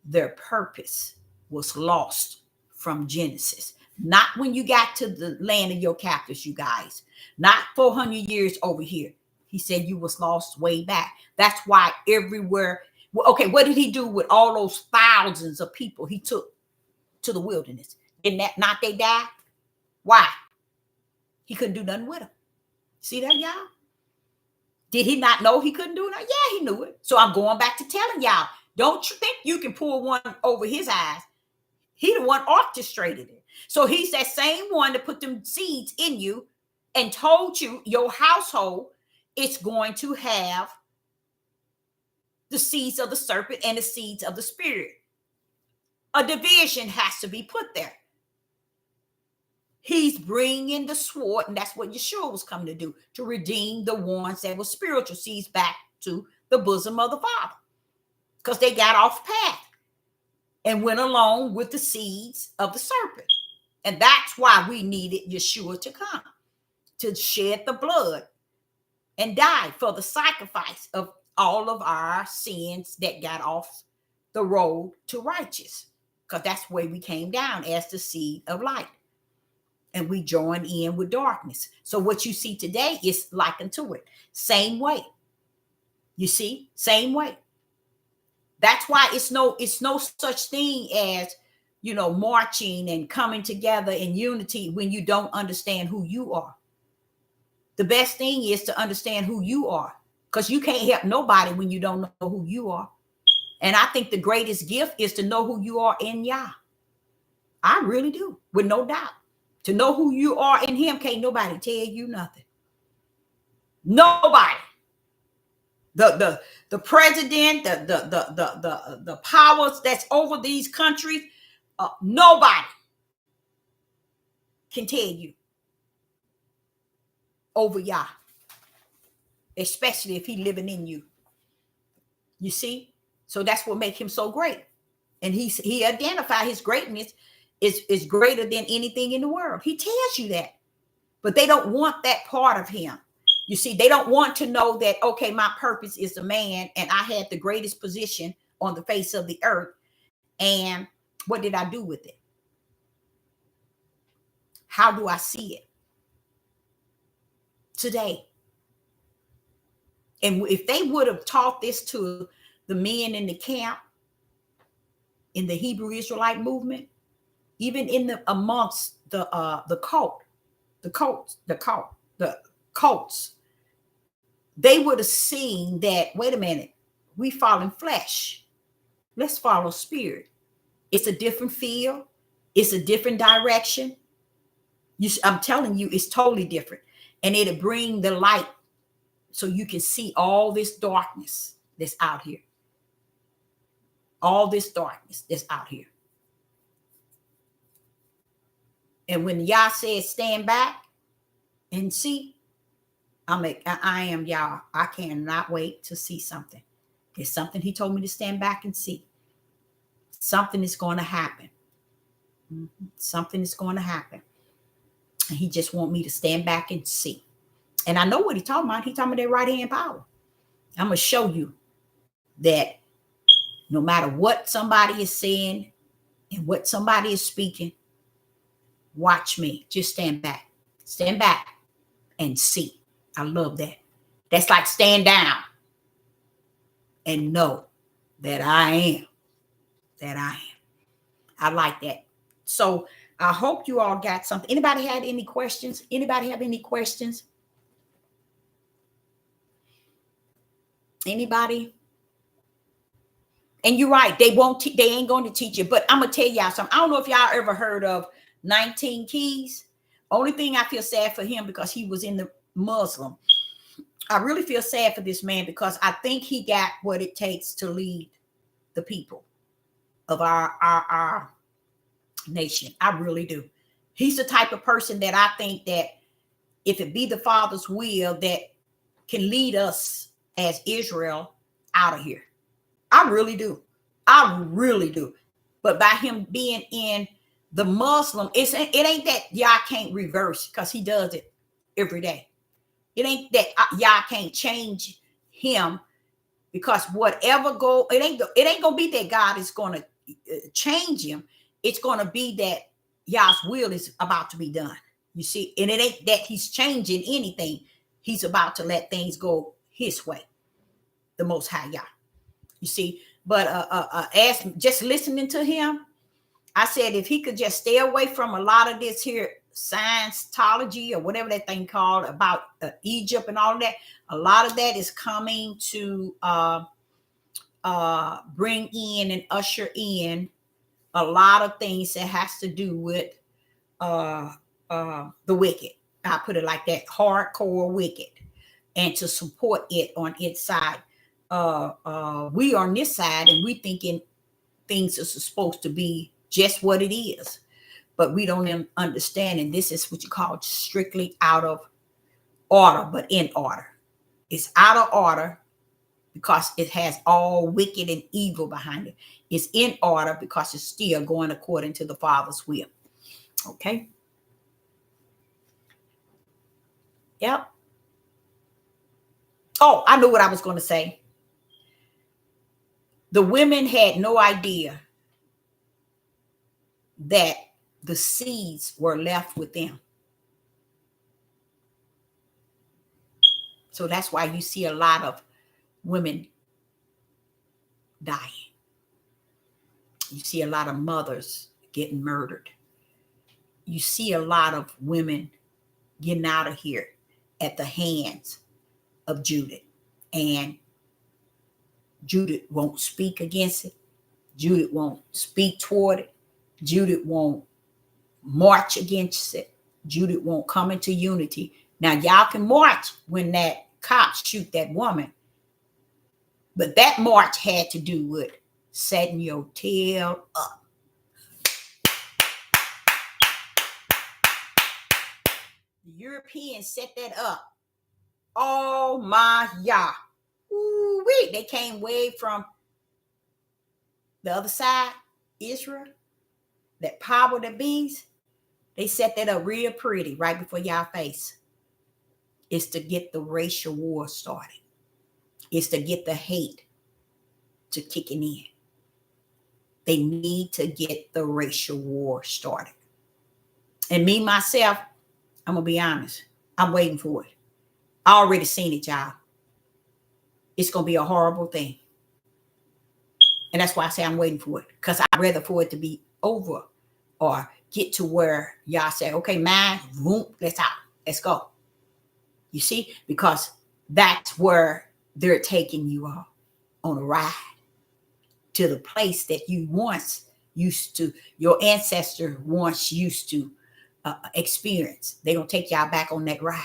their purpose was lost from Genesis. Not when you got to the land of your captors, you guys. Not 400 years over here. He said you was lost way back. That's why everywhere. Okay, what did he do with all those thousands of people he took to the wilderness? Did not they die? Why? He couldn't do nothing with them. See that, y'all? Did he not know he couldn't do it? Yeah, he knew it. So I'm going back to telling y'all, don't you think you can pull one over his eyes? He the one orchestrated it. So he's that same one that put them seeds in you and told you your household is going to have the seeds of the serpent and the seeds of the spirit. A division has to be put there. He's bringing the sword, and that's what Yeshua was coming to do, to redeem the ones that were spiritual seeds back to the bosom of the Father, because they got off path and went along with the seeds of the serpent. And that's why we needed Yeshua to come, to shed the blood and die for the sacrifice of all of our sins that got off the road to righteous, because that's the way we came down as the seed of light. And we join in with darkness. So what you see today is likened to it. Same way. You see? Same way. That's why it's no such thing as, marching and coming together in unity when you don't understand who you are. The best thing is to understand who you are, because you can't help nobody when you don't know who you are. And I think the greatest gift is to know who you are in Yah. I really do, with no doubt. To know who you are in him, can't nobody tell you nothing. Nobody. The president, the powers that's over these countries, nobody can tell you over Yah, especially if he living in you. You see? So that's what makes him so great. And he identified his greatness is greater than anything in the world. He tells you that. but they don't want that part of him. You see, they don't want to know that, okay, my purpose is the man, and I had the greatest position on the face of the earth. And what did I do with it? How do I see it today? And if they would have taught this to the men in the camp, in the Hebrew Israelite movement, even in the amongst the cults, they would have seen that, wait a minute, we follow flesh. Let's follow spirit. It's a different field. It's a different direction. I'm telling you, it's totally different. And it'll bring the light so you can see all this darkness that's out here. All this darkness that's out here. And when Yah says stand back and see, I am Yah. I cannot wait to see something. There's something he told me to stand back and see. Something is going to happen. Something is going to happen. And he just want me to stand back and see. And I know what he's talking about. He's talking about that right hand power. I'm going to show you that no matter what somebody is saying and what somebody is speaking, watch me. Just stand back. Stand back and see. I love that. That's like stand down and know that I am. That I am. I like that. So I hope you all got something. Anybody had any questions? Anybody have any questions? Anybody? And you're right. They ain't going to teach you. But I'm going to tell y'all something. I don't know if y'all ever heard of 19 Keys. Only thing I feel sad for him because he was in the Muslim. I really feel sad for this man because I think he got what it takes to lead the people of our nation. I really do. He's the type of person that I think that if it be the Father's will, that can lead us as Israel out of here. I really do. I really do. But by him being in the Muslim, it ain't that y'all can't reverse because he does it every day. It ain't that y'all can't change him because whatever it ain't gonna be that God is gonna change him. It's gonna be that Yah's will is about to be done. You see, and it ain't that he's changing anything. He's about to let things go his way, the Most High Yah. You see, but as just listening to him, I said if he could just stay away from a lot of this here Scientology or whatever that thing called about Egypt and all of that, a lot of that is coming to bring in and usher in a lot of things that has to do with the wicked. I put it like that, hardcore wicked, and to support it on its side. We on this side and we thinking things are supposed to be just what it is, but we don't understand. And this is what you call strictly out of order, but in order. It's out of order because it has all wicked and evil behind it. It's in order because it's still going according to the Father's will. Okay. Yep. Oh, I knew what I was going to say. The women had no idea that the seeds were left with them. So that's why you see a lot of women dying. You see a lot of mothers getting murdered. You see a lot of women getting out of here at the hands of Judith. And Judith won't speak against it. Judith won't speak toward it. Judith won't march against it. Judith won't come into unity. Now, y'all can march when that cop shoot that woman. But that march had to do with setting your tail up. The Europeans set that up. Oh my Yah. Ooh-wee. They came way from the other side, Israel, that power that bees. They set that up real pretty right before y'all face. It's to get the racial war started. It's to get the hate to kicking in. They need to get the racial war started. And me, myself, I'm going to be honest. I'm waiting for it. I already seen it, y'all. It's going to be a horrible thing. And that's why I say I'm waiting for it. Because I'd rather for it to be over or get to where y'all say, okay, man, boom, let's out. Let's go. You see? Because that's where they're taking you all on a ride to the place that you once used to, your ancestor once used to experience. They're going to take y'all back on that ride.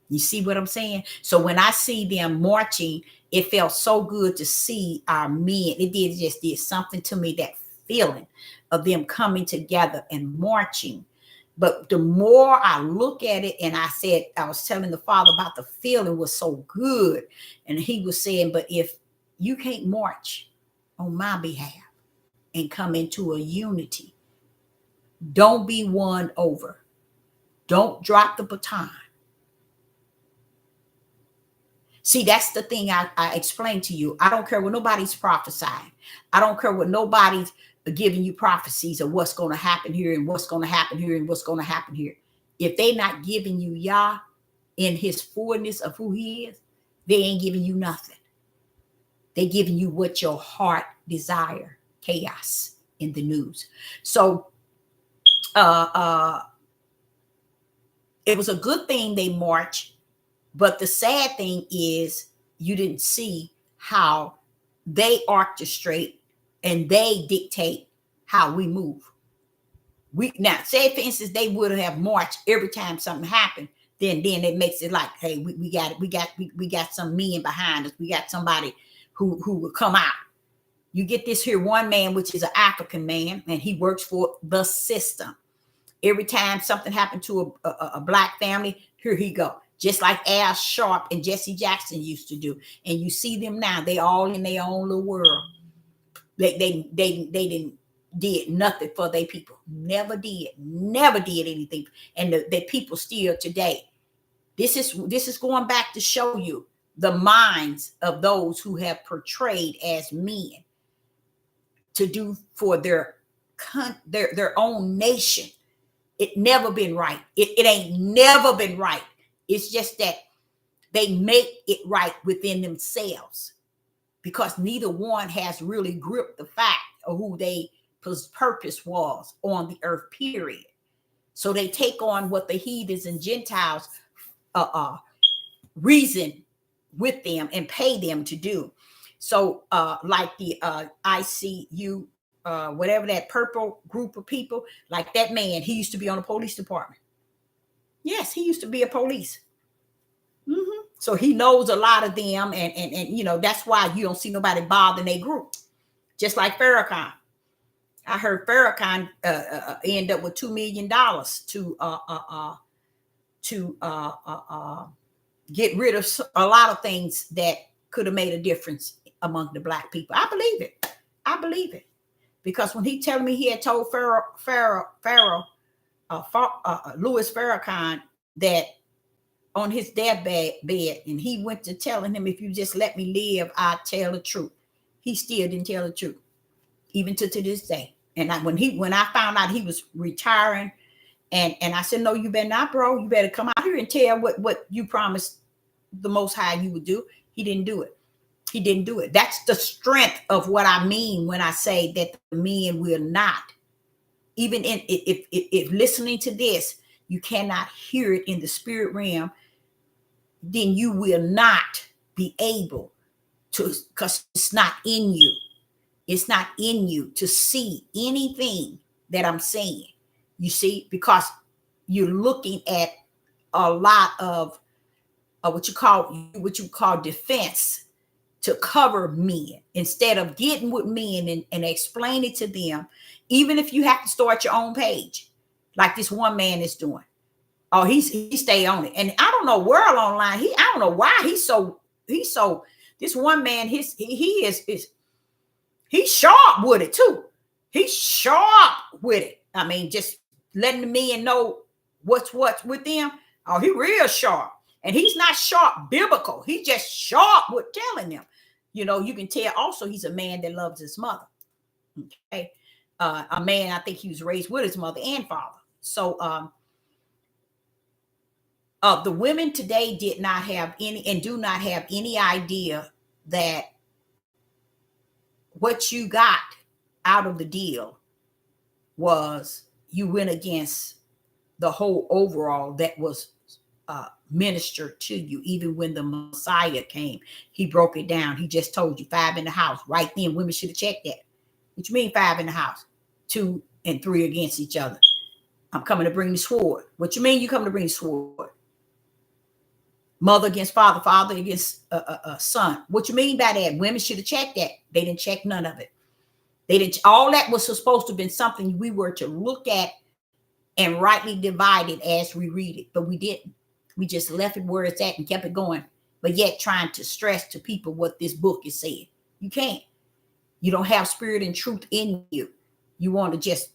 You see what I'm saying? So when I see them marching, it felt so good to see our men. It just did something to me, that feeling of them coming together and marching. But the more I look at it, and I was telling the Father about the feeling was so good. And he was saying, but if you can't march on my behalf and come into a unity, don't be won over. Don't drop the baton. See, that's the thing I explained to you. I don't care what nobody's prophesying. I don't care what nobody's giving you prophecies of what's going to happen here and what's going to happen here and what's going to happen here. If they're not giving you Yah in his fullness of who he is, they ain't giving you nothing. They're giving you what your heart desire, chaos in the news. So it was a good thing they marched. But the sad thing is you didn't see how they orchestrate and they dictate how we move. Now, say for instance, they would have marched every time something happened. Then it makes it like, hey, we got some men behind us. We got somebody who will come out. You get this here one man, which is an African man, and he works for the system. Every time something happened to a black family, here he go. Just like Al Sharp and Jesse Jackson used to do. And you see them now, they all in their own little world. They didn't did nothing for their people. Never did anything. And the people still today. This is going back to show you the minds of those who have portrayed as men to do for their own nation. It never been right. It ain't never been right. It's just that they make it right within themselves because neither one has really gripped the fact of who they purpose was on the earth, period. So they take on what the heathens and Gentiles reason with them and pay them to do. So like the ICU, whatever that purple group of people, like that man, he used to be on the police department. Yes, he used to be a police. Mm-hmm. So he knows a lot of them, and that's why you don't see nobody bothering their group. Just like Farrakhan. I heard Farrakhan end up with $2 million to get rid of a lot of things that could have made a difference among the black people. I believe it. Because when he telling me he had told Louis Farrakhan that on his deathbed, and he went to telling him, if you just let me live, I'll tell the truth. He still didn't tell the truth, even to this day. And when I found out he was retiring, and I said, no, you better not, bro. You better come out here and tell what you promised the Most High you would do. He didn't do it. That's the strength of what I mean when I say that the men will not. Even if listening to this, you cannot hear it in the spirit realm, then you will not be able to, because it's not in you. It's not in you to see anything that I'm saying. You see, because you're looking at a lot of what you call defense to cover men instead of getting with men and explain it to them. Even if you have to start your own page, like this one man is doing. Oh, he stay on it. And I don't know, World Online, I don't know why he's so this one man, he's sharp with it too. He's sharp with it. I mean, just letting the men know what's with them. Oh, he real sharp. And he's not sharp biblical. He just sharp with telling them. You know, you can tell also he's a man that loves his mother. Okay. A man, I think he was raised with his mother and father. So the women today did not have any and do not have any idea that what you got out of the deal was you went against the whole overall that was ministered to you. Even when the Messiah came, he broke it down. He just told you 5 in the house. Right then, women should have checked that. What you mean 5 in the house? 2 and 3 against each other. I'm coming to bring the sword. What you mean you coming to bring the sword? Mother against father, father against son. What you mean by that? Women should have checked that. They didn't check none of it. They didn't. All that was supposed to have been something we were to look at and rightly divide it as we read it, but we didn't. We just left it where it's at and kept it going, but yet trying to stress to people what this book is saying. You can't. You don't have spirit and truth in you. You want to just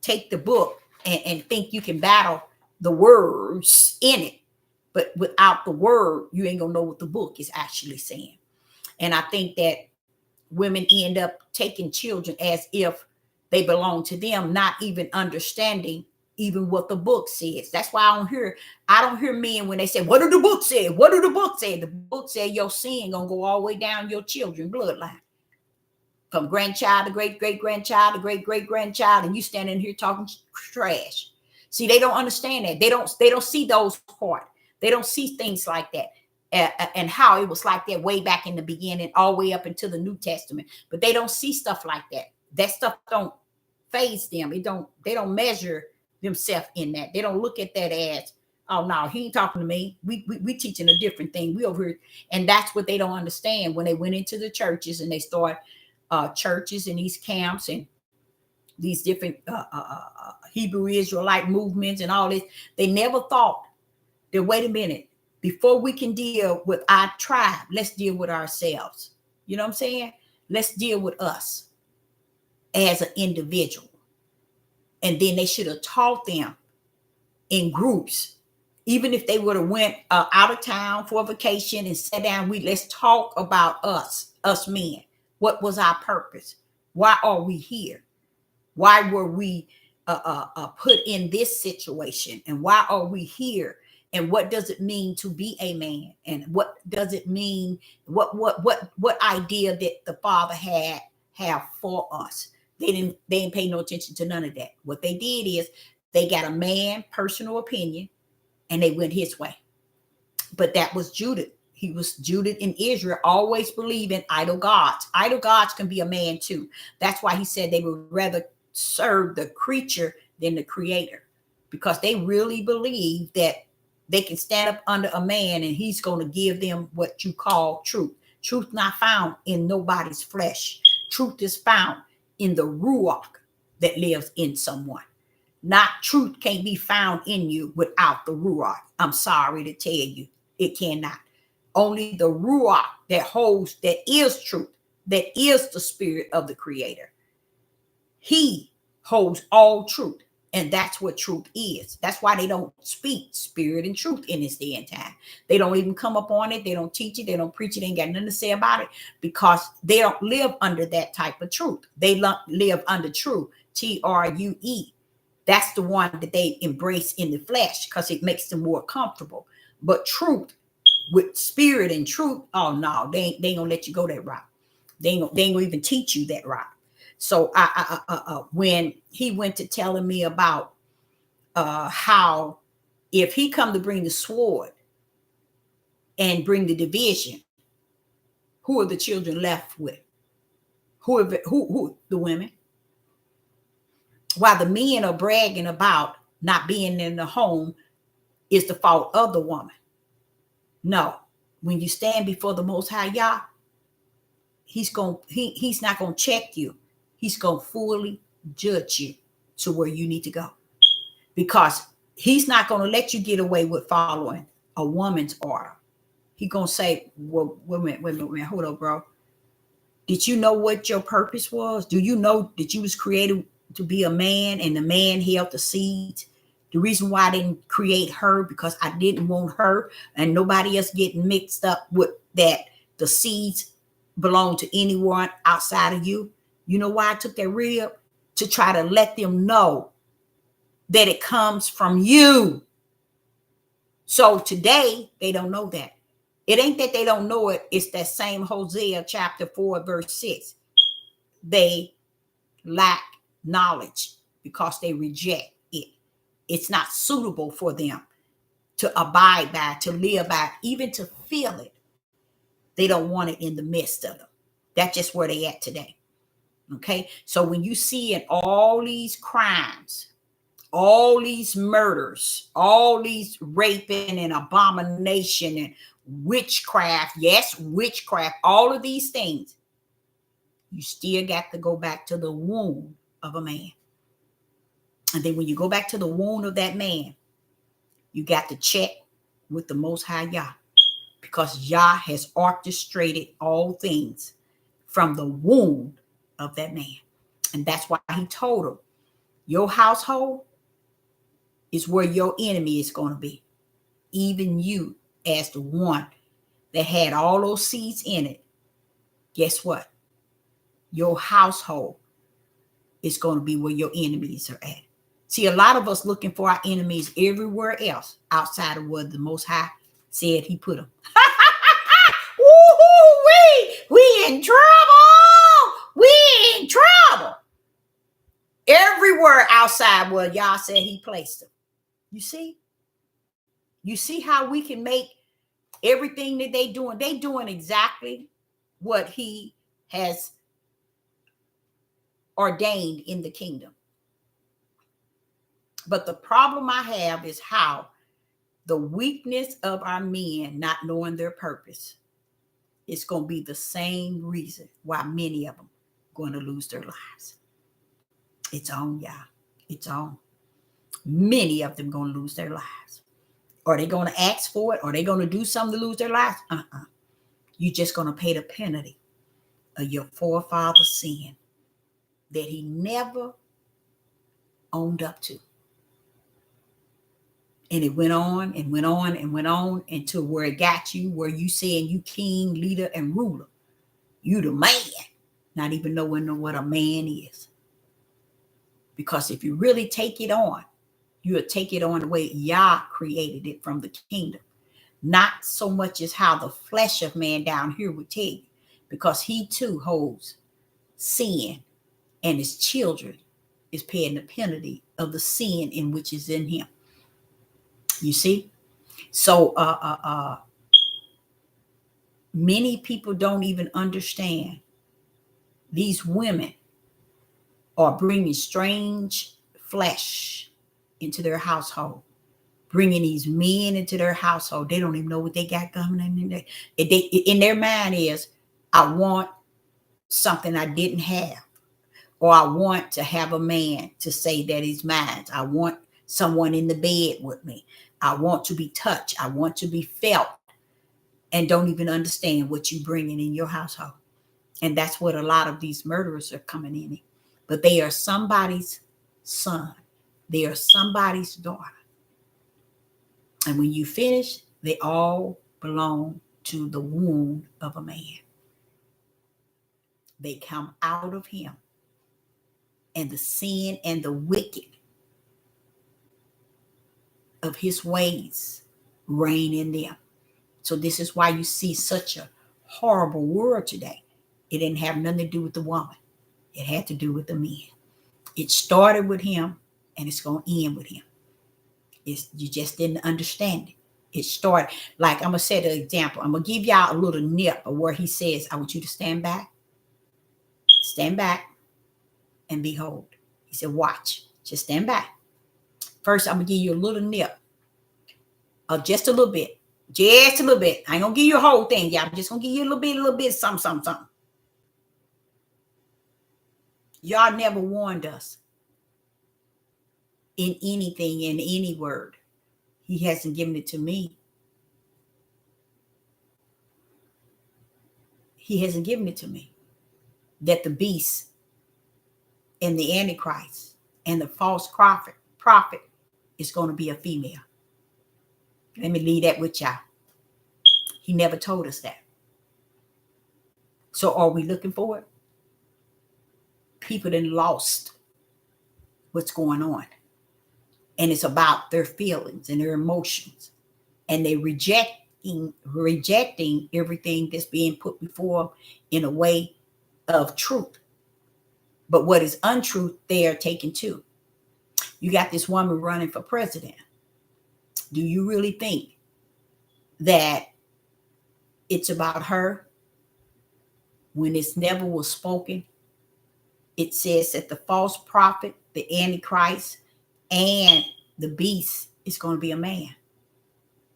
take the book and think you can battle the words in it. But without the word, you ain't gonna know what the book is actually saying. And I think that women end up taking children as if they belong to them, not even understanding even what the book says. That's why I don't hear men when they say, what do the book say? What do the book say? The book say your sin gonna go all the way down your children bloodline. From grandchild to great-great-grandchild to great-great-grandchild, and you standing here talking trash. See, they don't understand that. They don't see those parts. They don't see things like that. And how it was like that way back in the beginning, all the way up into the New Testament. But they don't see stuff like that. That stuff don't phase them. They don't measure themselves in that. They don't look at that as, oh no, he ain't talking to me. We teaching a different thing. We over here. And that's what they don't understand when they went into the churches and they start churches and these camps and these different Hebrew Israelite movements and all this. They never thought that, wait a minute, before we can deal with our tribe, let's deal with ourselves. You know what I'm saying? Let's deal with us as an individual. And then they should have taught them in groups, even if they would have went out of town for a vacation and sat down. Let's talk about us men. What was our purpose? Why are we here? Why were we put in this situation? And why are we here? And what does it mean to be a man? And what does it mean? What idea that the Father have for us? They didn't pay no attention to none of that. What they did is they got a man personal opinion and they went his way. But that was Judah. He was Judah in Israel, always believing idol gods. Idol gods can be a man too. That's why he said they would rather serve the creature than the creator, because they really believe that they can stand up under a man and he's going to give them what you call truth. Truth not found in nobody's flesh. Truth is found in the ruach that lives in someone. Not truth can't be found in you without the ruach. I'm sorry to tell you, it cannot. Only the ruach that holds, that is truth, that is the spirit of the creator. He holds all truth. And that's what truth is. That's why they don't speak spirit and truth in this day and time. They don't even come up on it. They don't teach it. They don't preach it. They ain't got nothing to say about it, because they don't live under that type of truth. They live under true, TRUE. That's the one that they embrace in the flesh because it makes them more comfortable. But truth with spirit and truth, oh no, they ain't gonna let you go that route. They ain't gonna even teach you that route. So when he went to telling me about how if he come to bring the sword and bring the division, who are the children left with? Who the women? While the men are bragging about not being in the home is the fault of the woman. No, when you stand before the Most High Yah, he's not gonna check you. He's going to fully judge you to where you need to go, because he's not going to let you get away with following a woman's order. He's going to say, well, wait a minute, hold up, bro. Did you know what your purpose was? Do you know that you was created to be a man, and the man held the seeds. The reason why I didn't create her, because I didn't want her and nobody else getting mixed up with that. The seeds belong to anyone outside of you. You know why I took that rib? To try to let them know that it comes from you. So today, they don't know that. It ain't that they don't know it. It's that same Hosea chapter 4, verse 6. They lack knowledge because they reject it. It's not suitable for them to abide by, to live by, even to feel it. They don't want it in the midst of them. That's just where they at today. Okay. So when you see in all these crimes, all these murders, all these raping and abomination and witchcraft, yes, witchcraft, all of these things, you still got to go back to the womb of a man. And then when you go back to the womb of that man, you got to check with the Most High Yah, because Yah has orchestrated all things from the womb of that man. And that's why he told him, your household is where your enemy is going to be. Even you, as the one that had all those seeds in it, guess what? Your household is going to be where your enemies are at. See, a lot of us looking for our enemies everywhere else outside of where the Most High said he put them. We in trouble. We in trouble. Everywhere outside where Yah said he placed them. You see? You see how we can make everything that they doing. They doing exactly what he has ordained in the kingdom. But the problem I have is how the weakness of our men not knowing their purpose is going to be the same reason why many of them are going to lose their lives. It's on, y'all. It's on. Many of them going to lose their lives. Are they going to ask for it? Are they going to do something to lose their lives? You're just going to pay the penalty of your forefather's sin that he never owned up to. And it went on and went on and went on until where it got you, where you saying you king, leader, and ruler. You the man, not even knowing what a man is. Because if you really take it on, you'll take it on the way Yah created it from the kingdom. Not so much as how the flesh of man down here would tell you, because he too holds sin, and his children is paying the penalty of the sin in which is in him. You see? So many people don't even understand these women are bringing strange flesh into their household, bringing these men into their household. They don't even know what they got coming in their mind is, I want something I didn't have, or I want to have a man to say that he's mine. I want someone in the bed with me. I want to be touched. I want to be felt, and don't even understand what you're bringing in your household. And that's what a lot of these murderers are coming in. But they are somebody's son. They are somebody's daughter. And when you finish, they all belong to the womb of a man. They come out of him. And the sin and the wicked of his ways reign in them. So this is why you see such a horrible world today. It didn't have nothing to do with the woman. It had to do with the men. It started with him, and it's going to end with him. You just didn't understand it. It started, like I'm going to set an example. I'm going to give y'all a little nip of where he says, I want you to stand back and behold. He said, watch, just stand back. First, I'm going to give you a little nip of just a little bit. Just a little bit. I ain't going to give you a whole thing, y'all. I'm just going to give you a little bit, something. Y'all never warned us in anything, in any word. He hasn't given it to me. He hasn't given it to me. That the beast and the Antichrist and the false prophet is going to be a female. Let me leave that with y'all. He never told us that. So are we looking for it? People then lost what's going on. And it's about their feelings and their emotions. And they rejecting everything that's being put before them in a way of truth. But what is untruth, they are taking too. You got this woman running for president. Do you really think that it's about her when it's never was spoken? It says that the false prophet, the Antichrist, and the beast is going to be a man.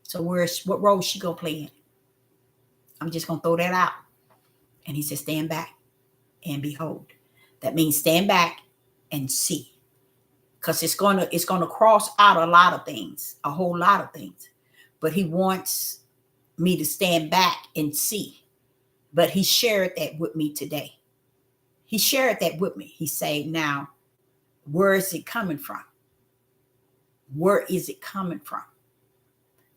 So what role is she going to play in it? I'm just going to throw that out. And he said, stand back and behold. That means stand back and see. Because it's gonna cross out a lot of things, a whole lot of things. But he wants me to stand back and see. But he shared that with me today. He shared that with me. He said, now, where is it coming from? Where is it coming from?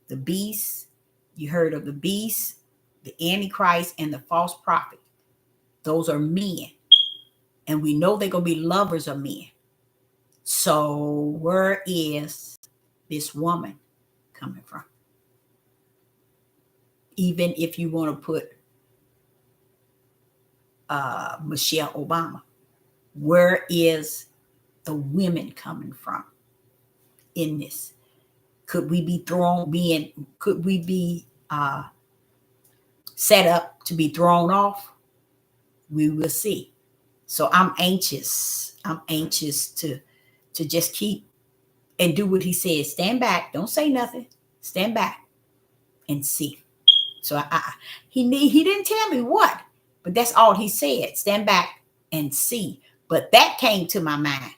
The beast, you heard of the beast, the Antichrist, and the false prophet. Those are men. And we know they're going to be lovers of men. So where is this woman coming from? Even if you want to put Michelle Obama, where is the women coming from in this? Could we be set up to be thrown off? We will see. So I'm anxious. I'm anxious to just keep and do what he says. Stand back. Don't say nothing. Stand back and see. So he didn't tell me what, but that's all he said. Stand back and see. But that came to my mind.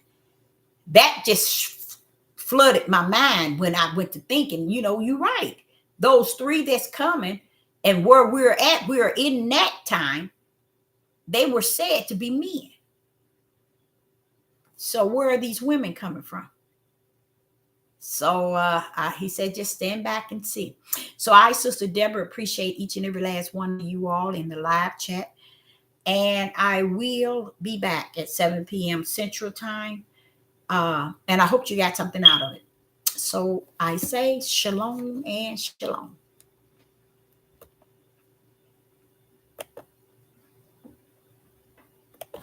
That just flooded my mind when I went to thinking, you're right. Those three that's coming and where we're in that time, they were said to be men. So where are these women coming from? So he said, just stand back and see. So I, Sister Deborah, appreciate each and every last one of you all in the live chat. And I will be back at 7 p.m. Central Time. And I hope you got something out of it. So I say shalom and shalom.